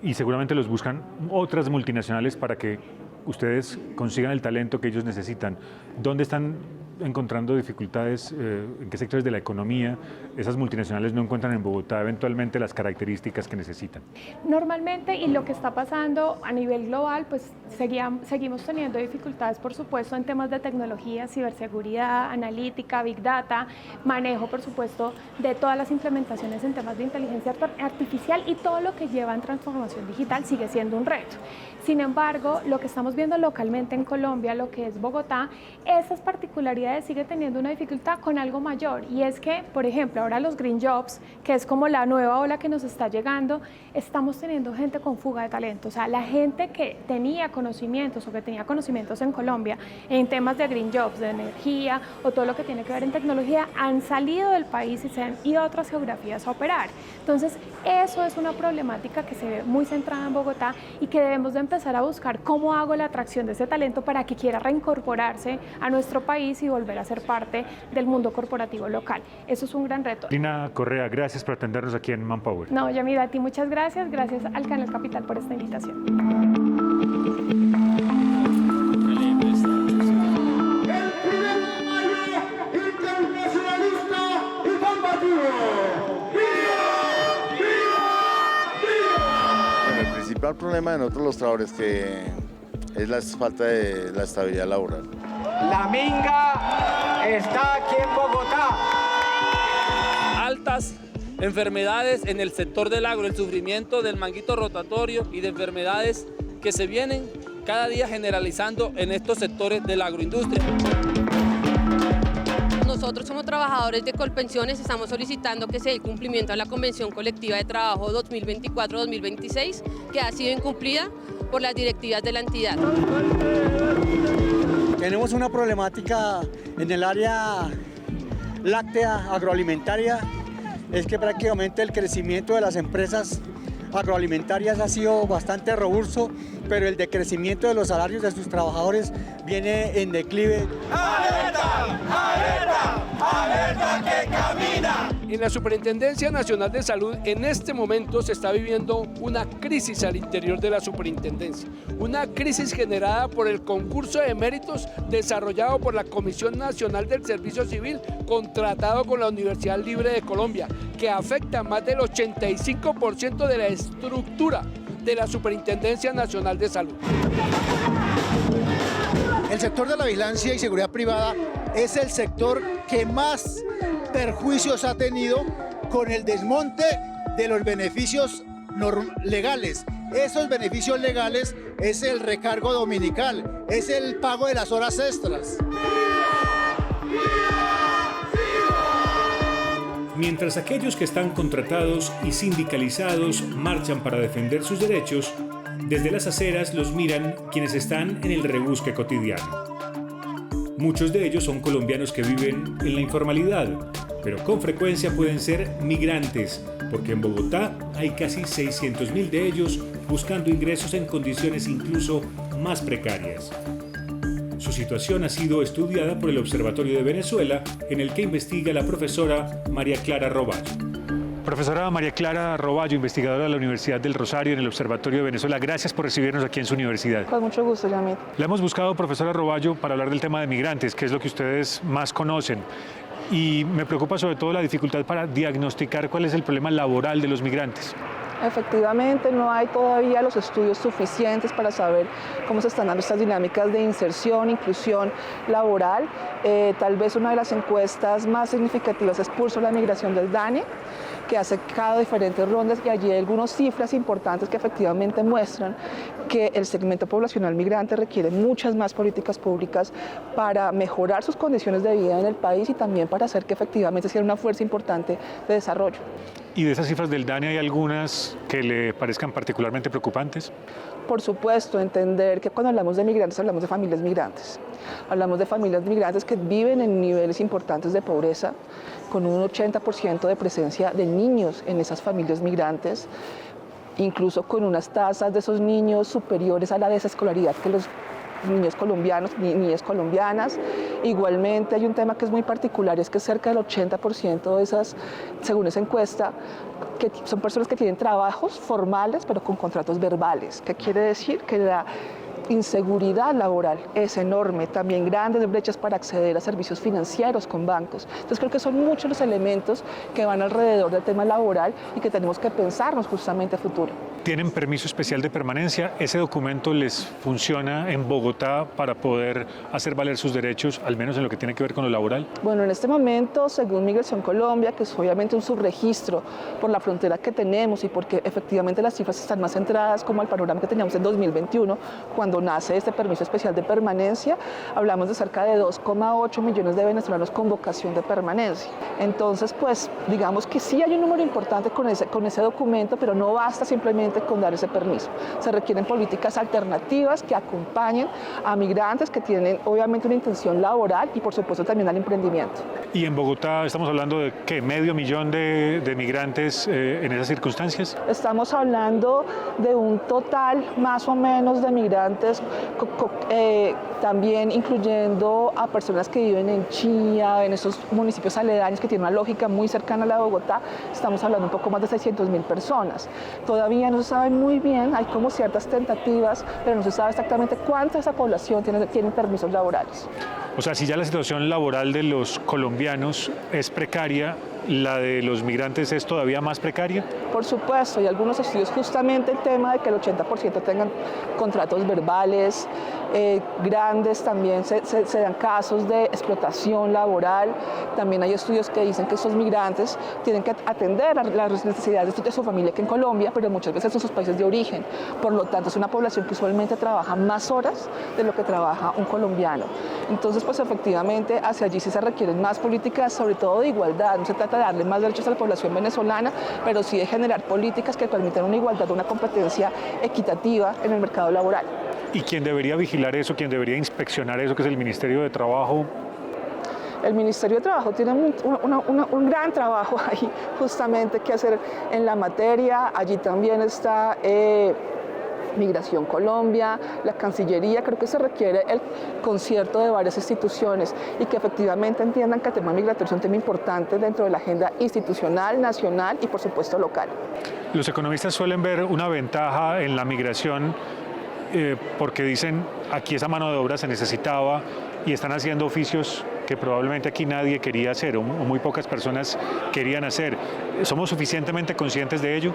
S7: y seguramente los buscan otras multinacionales para que ustedes consigan el talento que ellos necesitan. ¿Dónde están encontrando dificultades? ¿En qué sectores de la economía esas multinacionales no encuentran en Bogotá eventualmente las características que necesitan?
S4: Normalmente, y lo que está pasando a nivel global, pues seguimos teniendo dificultades, por supuesto, en temas de tecnología, ciberseguridad, analítica, Big Data, manejo, por supuesto, de todas las implementaciones en temas de inteligencia artificial, y todo lo que lleva en transformación digital sigue siendo un reto. Sin embargo, lo que estamos viendo localmente en Colombia, lo que es Bogotá, esas particularidades habilidades sigue teniendo una dificultad con algo mayor, y es que, por ejemplo, ahora los Green Jobs, que es como la nueva ola que nos está llegando, estamos teniendo gente con fuga de talento. O sea, la gente que tenía conocimientos o que tenía conocimientos en Colombia en temas de Green Jobs, de energía o todo lo que tiene que ver en tecnología, han salido del país y se han ido a otras geografías a operar. Entonces, eso es una problemática que se ve muy centrada en Bogotá y que debemos de empezar a buscar cómo hago la atracción de ese talento para que quiera reincorporarse a nuestro país y volver a ser parte del mundo corporativo local. Eso es un gran reto.
S7: Lina Correa, gracias por atendernos aquí en Manpower.
S4: No, Yamida, a ti muchas gracias. Gracias al Canal Capital por esta invitación.
S1: El principal problema de nosotros los trabajadores que es la falta de la estabilidad laboral.
S5: La minga está aquí en Bogotá.
S6: Altas enfermedades en el sector del agro, el sufrimiento del manguito rotatorio y de enfermedades que se vienen cada día generalizando en estos sectores de la agroindustria.
S8: Nosotros como trabajadores de Colpensiones estamos solicitando que se dé el cumplimiento a la Convención Colectiva de Trabajo 2024-2026, que ha sido incumplida por las directivas de la entidad.
S5: Tenemos una problemática en el área láctea agroalimentaria, es que prácticamente el crecimiento de las empresas agroalimentarias ha sido bastante robusto, pero el decrecimiento de los salarios de sus trabajadores viene en declive. ¡Alerta! ¡Alerta! ¡Alerta que camina!
S6: En la Superintendencia Nacional de Salud en este momento se está viviendo una crisis al interior de la superintendencia, una crisis generada por el concurso de méritos desarrollado por la Comisión Nacional del Servicio Civil contratado con la Universidad Libre de Colombia, que afecta más del 85% de la estructura de la Superintendencia Nacional de Salud.
S5: El sector de la vigilancia y seguridad privada es el sector que más perjuicios ha tenido con el desmonte de los beneficios legales. Esos beneficios legales es el recargo dominical, es el pago de las horas extras.
S11: Mientras aquellos que están contratados y sindicalizados marchan para defender sus derechos, desde las aceras los miran quienes están en el rebusque cotidiano. Muchos de ellos son colombianos que viven en la informalidad, pero con frecuencia pueden ser migrantes, porque en Bogotá hay casi 600.000 de ellos buscando ingresos en condiciones incluso más precarias. Su situación ha sido estudiada por el Observatorio de Venezuela, en el que investiga la profesora María Clara Roballo.
S7: Profesora María Clara Roballo, investigadora de la Universidad del Rosario en el Observatorio de Venezuela, gracias por recibirnos aquí en su universidad.
S21: Con mucho gusto, Yamit.
S7: La hemos buscado, profesora Roballo, para hablar del tema de migrantes, que es lo que ustedes más conocen. Y me preocupa sobre todo la dificultad para diagnosticar cuál es el problema laboral de los migrantes.
S21: Efectivamente, no hay todavía los estudios suficientes para saber cómo se están dando estas dinámicas de inserción, inclusión laboral. Tal vez una de las encuestas más significativas es Pulso la Migración del DANE, que hace cada diferentes rondas, y allí hay algunas cifras importantes que efectivamente muestran que el segmento poblacional migrante requiere muchas más políticas públicas para mejorar sus condiciones de vida en el país y también para hacer que efectivamente sea una fuerza importante de desarrollo.
S7: ¿Y de esas cifras del DANE hay algunas que le parezcan particularmente preocupantes?
S21: Por supuesto, entender que cuando hablamos de migrantes hablamos de familias migrantes. Hablamos de familias migrantes que viven en niveles importantes de pobreza, con un 80% de presencia de niños en esas familias migrantes, incluso con unas tasas de esos niños superiores a la desescolaridad que los niños colombianos, niñas colombianas. Igualmente hay un tema que es muy particular, es que cerca del 80% de esas, según esa encuesta, que son personas que tienen trabajos formales pero con contratos verbales, que quiere decir que la inseguridad laboral es enorme, también grandes brechas para acceder a servicios financieros con bancos. Entonces creo que son muchos los elementos que van alrededor del tema laboral y que tenemos que pensarnos justamente a futuro.
S7: tienen permiso especial de permanencia. ¿Ese documento les funciona en Bogotá para poder hacer valer sus derechos, al menos en lo que tiene que ver con lo laboral?
S27: Bueno, en este momento, según Migración Colombia, que es obviamente un subregistro por la frontera que tenemos y porque efectivamente las cifras están más centradas como al panorama que teníamos en 2021, cuando nace este permiso especial de permanencia, hablamos de cerca de 2,8 millones de venezolanos con vocación de permanencia. Entonces, pues, digamos que sí hay un número importante con ese documento, pero no basta simplemente con dar ese permiso. Se requieren políticas alternativas que acompañen a migrantes que tienen obviamente una intención laboral y por supuesto también al emprendimiento.
S7: Y en Bogotá estamos hablando de ¿qué? ¿Medio millón de migrantes en esas circunstancias?
S27: Estamos hablando de un total más o menos de migrantes, también incluyendo a personas que viven en Chía, en esos municipios aledaños que tienen una lógica muy cercana a la de Bogotá. Estamos hablando un poco más de 600.000 personas. Todavía no se sabe muy bien, hay como ciertas tentativas, pero no se sabe exactamente cuánta de esa población tiene permisos laborales.
S7: O sea, si ya la situación laboral de los colombianos es precaria, ¿la de los migrantes es todavía más precaria?
S27: Por supuesto, y algunos estudios justamente el tema de que el 80% tengan contratos verbales, grandes, también se dan casos de explotación laboral. También hay estudios que dicen que estos migrantes tienen que atender a las necesidades de su familia que en Colombia, pero muchas veces en sus países de origen. Por lo tanto, es una población que usualmente trabaja más horas de lo que trabaja un colombiano. Entonces, pues efectivamente, hacia allí sí se requieren más políticas, sobre todo de igualdad. No se trata de darle más derechos a la población venezolana, pero sí de generar políticas que permitan una igualdad, una competencia equitativa en el mercado laboral.
S7: ¿Y quién debería vigilar eso, quién debería inspeccionar eso, que es el Ministerio de Trabajo?
S27: El Ministerio de Trabajo tiene un gran trabajo ahí justamente que hacer en la materia. Allí también está Migración Colombia, la Cancillería. Creo que se requiere el concierto de varias instituciones y que efectivamente entiendan que el tema migratorio es un tema importante dentro de la agenda institucional, nacional y por supuesto local.
S7: Los economistas suelen ver una ventaja en la migración porque dicen aquí esa mano de obra se necesitaba y están haciendo oficios que probablemente aquí nadie quería hacer o muy pocas personas querían hacer. ¿Somos suficientemente conscientes de ello?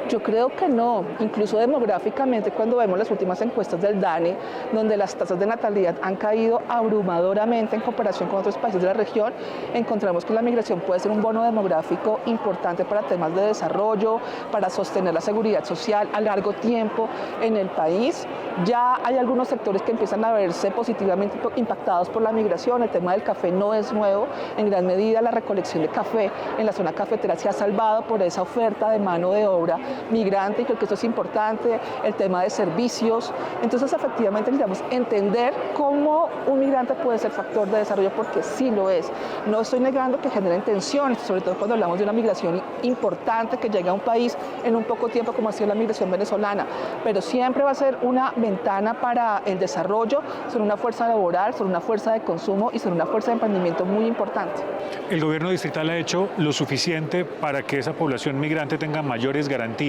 S27: Yo creo que no, incluso demográficamente cuando vemos las últimas encuestas del DANE, donde las tasas de natalidad han caído abrumadoramente en comparación con otros países de la región, encontramos que la migración puede ser un bono demográfico importante para temas de desarrollo, para sostener la seguridad social a largo tiempo en el país. Ya hay algunos sectores que empiezan a verse positivamente impactados por la migración. El tema del café no es nuevo, en gran medida la recolección de café en la zona cafetera se ha salvado por esa oferta de mano de obra migrante y creo que esto es importante, el tema de servicios. Entonces efectivamente necesitamos entender cómo un migrante puede ser factor de desarrollo porque sí lo es. No estoy negando que generen tensiones, sobre todo cuando hablamos de una migración importante que llega a un país en un poco tiempo como ha sido la migración venezolana, pero siempre va a ser una ventana para el desarrollo, son una fuerza laboral, son una fuerza de consumo y son una fuerza de emprendimiento muy importante.
S7: ¿El gobierno distrital ha hecho lo suficiente para que esa población migrante tenga mayores garantías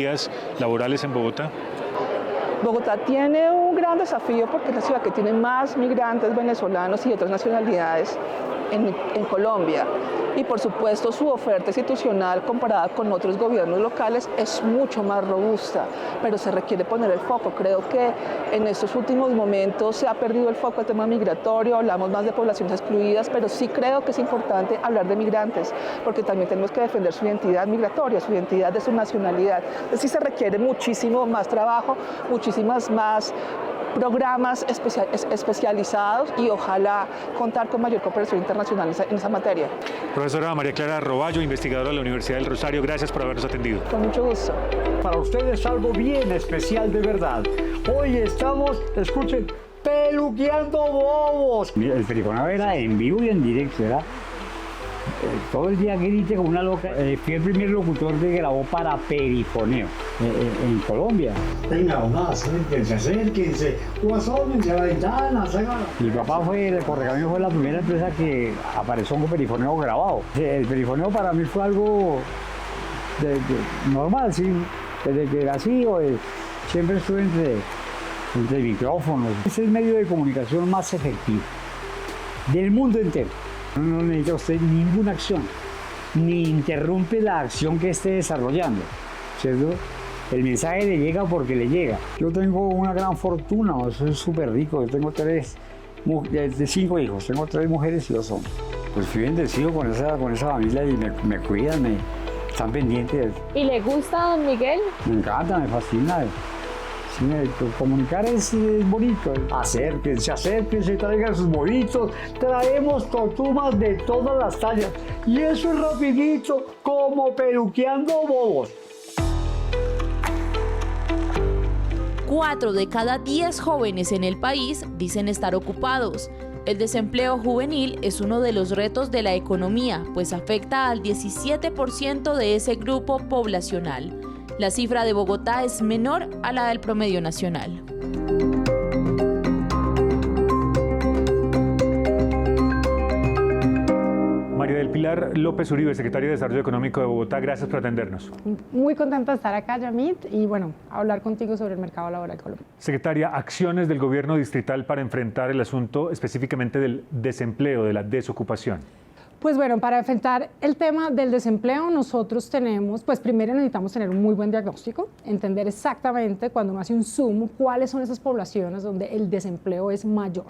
S7: laborales en Bogotá?
S27: Bogotá tiene un gran desafío porque es la ciudad que tiene más migrantes venezolanos y de otras nacionalidades en Colombia. Y por supuesto su oferta institucional comparada con otros gobiernos locales es mucho más robusta, pero se requiere poner el foco. Creo que en estos últimos momentos se ha perdido el foco del tema migratorio, hablamos más de poblaciones excluidas, pero sí creo que es importante hablar de migrantes, porque también tenemos que defender su identidad migratoria, su identidad de su nacionalidad. Entonces sí se requiere muchísimo más trabajo, muchísimas más programas especializados y ojalá contar con mayor cooperación internacional en esa materia.
S7: Profesora María Clara Roballo, investigadora de la Universidad del Rosario, gracias por habernos atendido.
S27: Con mucho gusto.
S5: Para ustedes algo bien especial de verdad. Hoy estamos, escuchen, peluqueando bobos.
S2: El perifoneo era en vivo y en directo, ¿verdad? Todo el día grité como una loca. Fui el primer locutor que grabó para Perifoneo en Colombia.
S3: Venga, más, acérquense, asómense a la ventana, salgan.
S2: Mi papá el Correcamino fue la primera empresa que apareció con Perifoneo grabado. El Perifoneo para mí fue algo normal, sí. Desde que nací, siempre estuve entre micrófonos. Es el medio de comunicación más efectivo del mundo entero. No necesita usted ninguna acción, ni interrumpe la acción que esté desarrollando, ¿cierto? El mensaje le llega porque le llega. Yo tengo una gran fortuna, soy súper rico. Yo tengo de 5 hijos, tengo 3 mujeres y 2 hombres. Pues fui bendecido con esa familia y me cuidan, están pendientes.
S24: ¿Y le gusta, don Miguel?
S2: Me encanta, me fascina. Sí, comunicar es bonito. Acérquense, traigan sus bovitos. Traemos totumas de todas las tallas. Y eso es rapidito, como peluqueando bobos.
S9: 4 de cada 10 jóvenes en el país dicen estar ocupados. El desempleo juvenil es uno de los retos de la economía, pues afecta al 17% de ese grupo poblacional. La cifra de Bogotá es menor a la del promedio nacional.
S7: María del Pilar López Uribe, secretaria de Desarrollo Económico de Bogotá, gracias por atendernos.
S10: Muy contenta de estar acá, Yamit, y bueno, hablar contigo sobre el mercado laboral colombiano.
S7: Secretaria, acciones del gobierno distrital para enfrentar el asunto específicamente del desempleo, de la desocupación.
S10: Pues bueno, para enfrentar el tema del desempleo, nosotros tenemos, pues primero necesitamos tener un muy buen diagnóstico, entender exactamente cuando uno hace un zoom, cuáles son esas poblaciones donde el desempleo es mayor.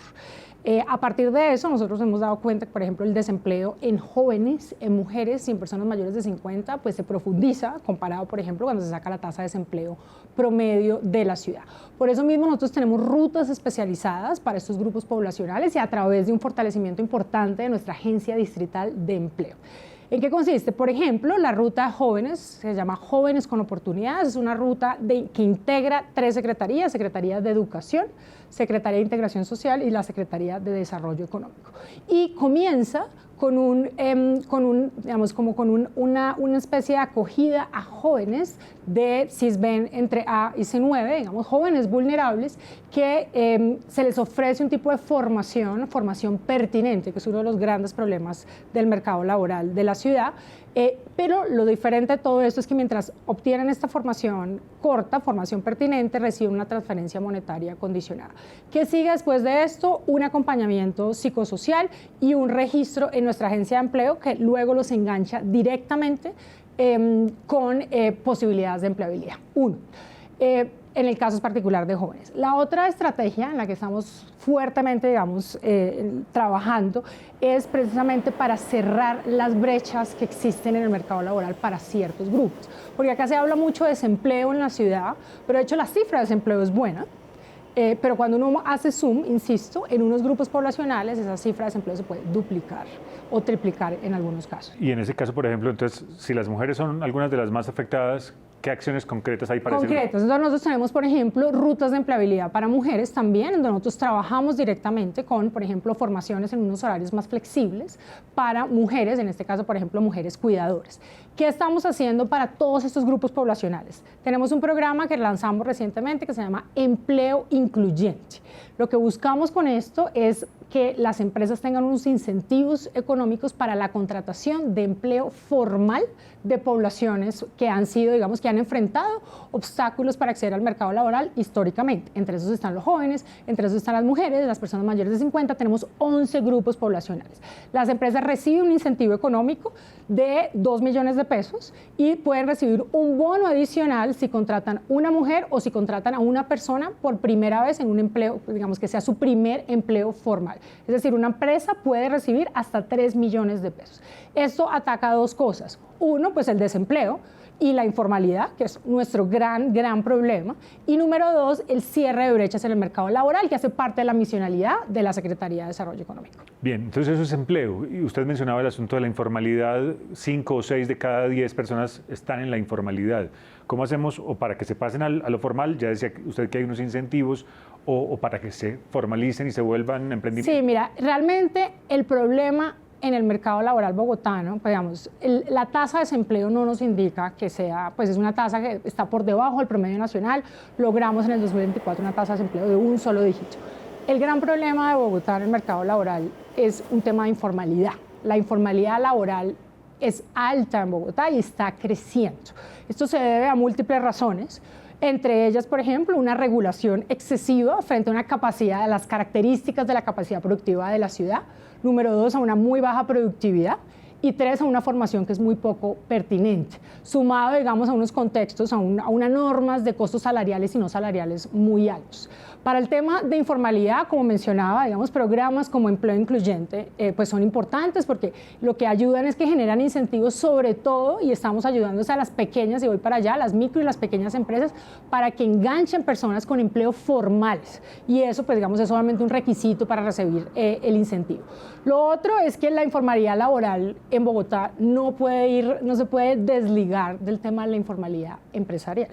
S10: A partir de eso, nosotros hemos dado cuenta que, por ejemplo, el desempleo en jóvenes, en mujeres y en personas mayores de 50, pues se profundiza comparado, por ejemplo, cuando se saca la tasa de desempleo promedio de la ciudad. Por eso mismo nosotros tenemos rutas especializadas para estos grupos poblacionales y a través de un fortalecimiento importante de nuestra agencia distrital de empleo. ¿En qué consiste? Por ejemplo, la ruta Jóvenes, se llama Jóvenes con Oportunidades, es una ruta que integra 3 secretarías, Secretaría de Educación, Secretaría de Integración Social y la Secretaría de Desarrollo Económico. Y comienza con una especie de acogida a jóvenes de CISBEN entre A y C9, digamos, jóvenes vulnerables, que se les ofrece un tipo de formación pertinente, que es uno de los grandes problemas del mercado laboral de la ciudad. Pero lo diferente de todo esto es que mientras obtienen esta formación corta, formación pertinente, reciben una transferencia monetaria condicionada. ¿Qué sigue después de esto? Un acompañamiento psicosocial y un registro en nuestra agencia de empleo que luego los engancha directamente con posibilidades de empleabilidad. En el caso particular de jóvenes. La otra estrategia en la que estamos fuertemente, trabajando es precisamente para cerrar las brechas que existen en el mercado laboral para ciertos grupos. Porque acá se habla mucho de desempleo en la ciudad, pero de hecho la cifra de desempleo es buena. Pero cuando uno hace zoom, insisto, en unos grupos poblacionales esa cifra de desempleo se puede duplicar o triplicar en algunos casos.
S7: Y en ese caso, por ejemplo, entonces, si las mujeres son algunas de las más afectadas, ¿qué acciones concretas hay para eso?
S10: Concretas. Entonces nosotros tenemos, por ejemplo, rutas de empleabilidad para mujeres también, donde nosotros trabajamos directamente con, por ejemplo, formaciones en unos horarios más flexibles para mujeres, en este caso, por ejemplo, mujeres cuidadoras. ¿Qué estamos haciendo para todos estos grupos poblacionales? Tenemos un programa que lanzamos recientemente que se llama Empleo Incluyente. Lo que buscamos con esto es que las empresas tengan unos incentivos económicos para la contratación de empleo formal de poblaciones que han sido, digamos, que han enfrentado obstáculos para acceder al mercado laboral históricamente. Entre esos están los jóvenes, entre esos están las mujeres, las personas mayores de 50, tenemos 11 grupos poblacionales. Las empresas reciben un incentivo económico de 2 millones de pesos y pueden recibir un bono adicional si contratan una mujer o si contratan a una persona por primera vez en un empleo, digamos que sea su primer empleo formal. Es decir, una empresa puede recibir hasta 3 millones de pesos. Esto ataca 2 cosas. Uno, pues el desempleo y la informalidad, que es nuestro gran problema. Y número 2, el cierre de brechas en el mercado laboral, que hace parte de la misionalidad de la Secretaría de Desarrollo Económico.
S7: Bien, entonces eso es empleo. Y usted mencionaba el asunto de la informalidad. 5 o 6 de cada 10 personas están en la informalidad. ¿Cómo hacemos o para que se pasen a lo formal? Ya decía usted que hay unos incentivos o para que se formalicen y se vuelvan emprendimientos.
S10: Sí, mira, realmente el problema en el mercado laboral bogotano, pues digamos, la tasa de desempleo no nos indica que sea, pues es una tasa que está por debajo del promedio nacional. Logramos en el 2024 una tasa de desempleo de un solo dígito. El gran problema de Bogotá en el mercado laboral es un tema de informalidad. La informalidad laboral es alta en Bogotá y está creciendo. Esto se debe a múltiples razones. Entre ellas, por ejemplo, una regulación excesiva frente a una capacidad, a las características de la capacidad productiva de la ciudad. Número 2, a una muy baja productividad. y 3, a una formación que es muy poco pertinente, sumado, digamos, a unos contextos, a unas normas de costos salariales y no salariales muy altos. Para el tema de informalidad, como mencionaba, digamos, programas como Empleo Incluyente pues son importantes porque lo que ayudan es que generan incentivos sobre todo, y estamos ayudándose a las pequeñas, y voy para allá, las micro y las pequeñas empresas, para que enganchen personas con empleo formales. Y eso, pues digamos, es solamente un requisito para recibir el incentivo. Lo otro es que la informalidad laboral en Bogotá no se puede desligar del tema de la informalidad empresarial.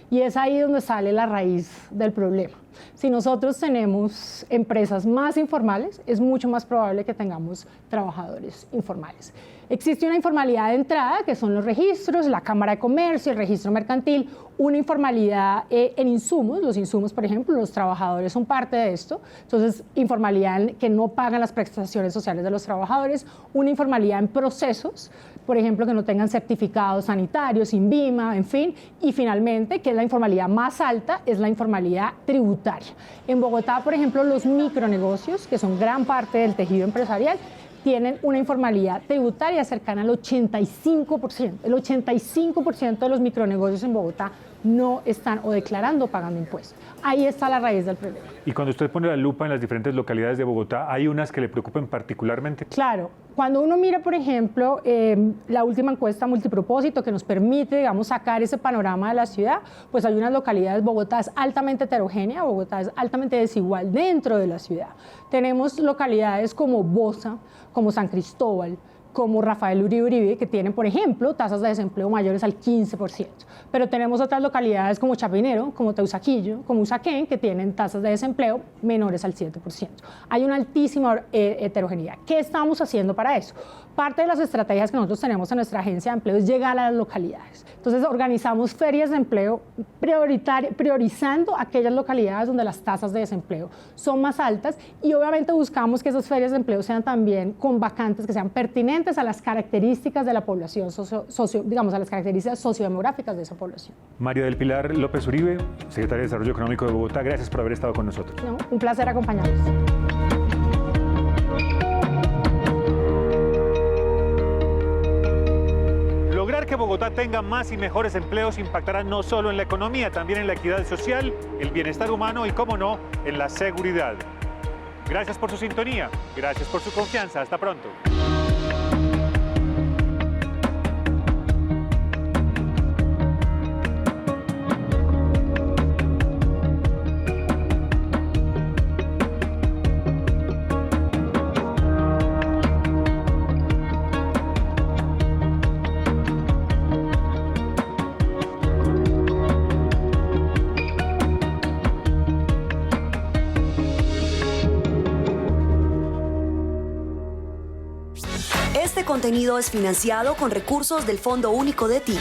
S10: Y es ahí donde sale la raíz del problema. Si nosotros tenemos empresas más informales, es mucho más probable que tengamos trabajadores informales. Existe una informalidad de entrada, que son los registros, la Cámara de Comercio, el registro mercantil, una informalidad en insumos. Los insumos, por ejemplo, los trabajadores son parte de esto. Entonces, informalidad en que no pagan las prestaciones sociales de los trabajadores, una informalidad en procesos, por ejemplo, que no tengan certificados sanitarios, INVIMA, en fin, y finalmente, que es la informalidad más alta, es la informalidad tributaria. En Bogotá, por ejemplo, los micronegocios, que son gran parte del tejido empresarial, tienen una informalidad tributaria cercana al 85%. El 85% de los micronegocios en Bogotá no están o declarando o pagando impuestos. Ahí está la raíz del problema.
S7: Y cuando usted pone la lupa en las diferentes localidades de Bogotá, ¿hay unas que le preocupen particularmente?
S10: Claro. Cuando uno mira, por ejemplo, la última encuesta multipropósito que nos permite, digamos, sacar ese panorama de la ciudad, pues hay unas localidades. Bogotá es altamente heterogénea, Bogotá es altamente desigual dentro de la ciudad. Tenemos localidades como Bosa, como San Cristóbal, como Rafael Uribe, que tienen, por ejemplo, tasas de desempleo mayores al 15%. Pero tenemos otras localidades como Chapinero, como Teusaquillo, como Usaquén, que tienen tasas de desempleo menores al 7%. Hay una altísima heterogeneidad. ¿Qué estamos haciendo para eso? Parte de las estrategias que nosotros tenemos en nuestra agencia de empleo es llegar a las localidades. Entonces, organizamos ferias de empleo priorizando aquellas localidades donde las tasas de desempleo son más altas, y obviamente buscamos que esas ferias de empleo sean también con vacantes que sean pertinentes a las características de la población, digamos, a las características sociodemográficas de esa población.
S7: María del Pilar López Uribe, secretaria de Desarrollo Económico de Bogotá, gracias por haber estado con nosotros.
S10: No, un placer acompañarlos.
S7: Lograr que Bogotá tenga más y mejores empleos impactará no solo en la economía, también en la equidad social, el bienestar humano y, cómo no, en la seguridad. Gracias por su sintonía, gracias por su confianza. Hasta pronto.
S12: Este contenido es financiado con recursos del Fondo Único de TIC.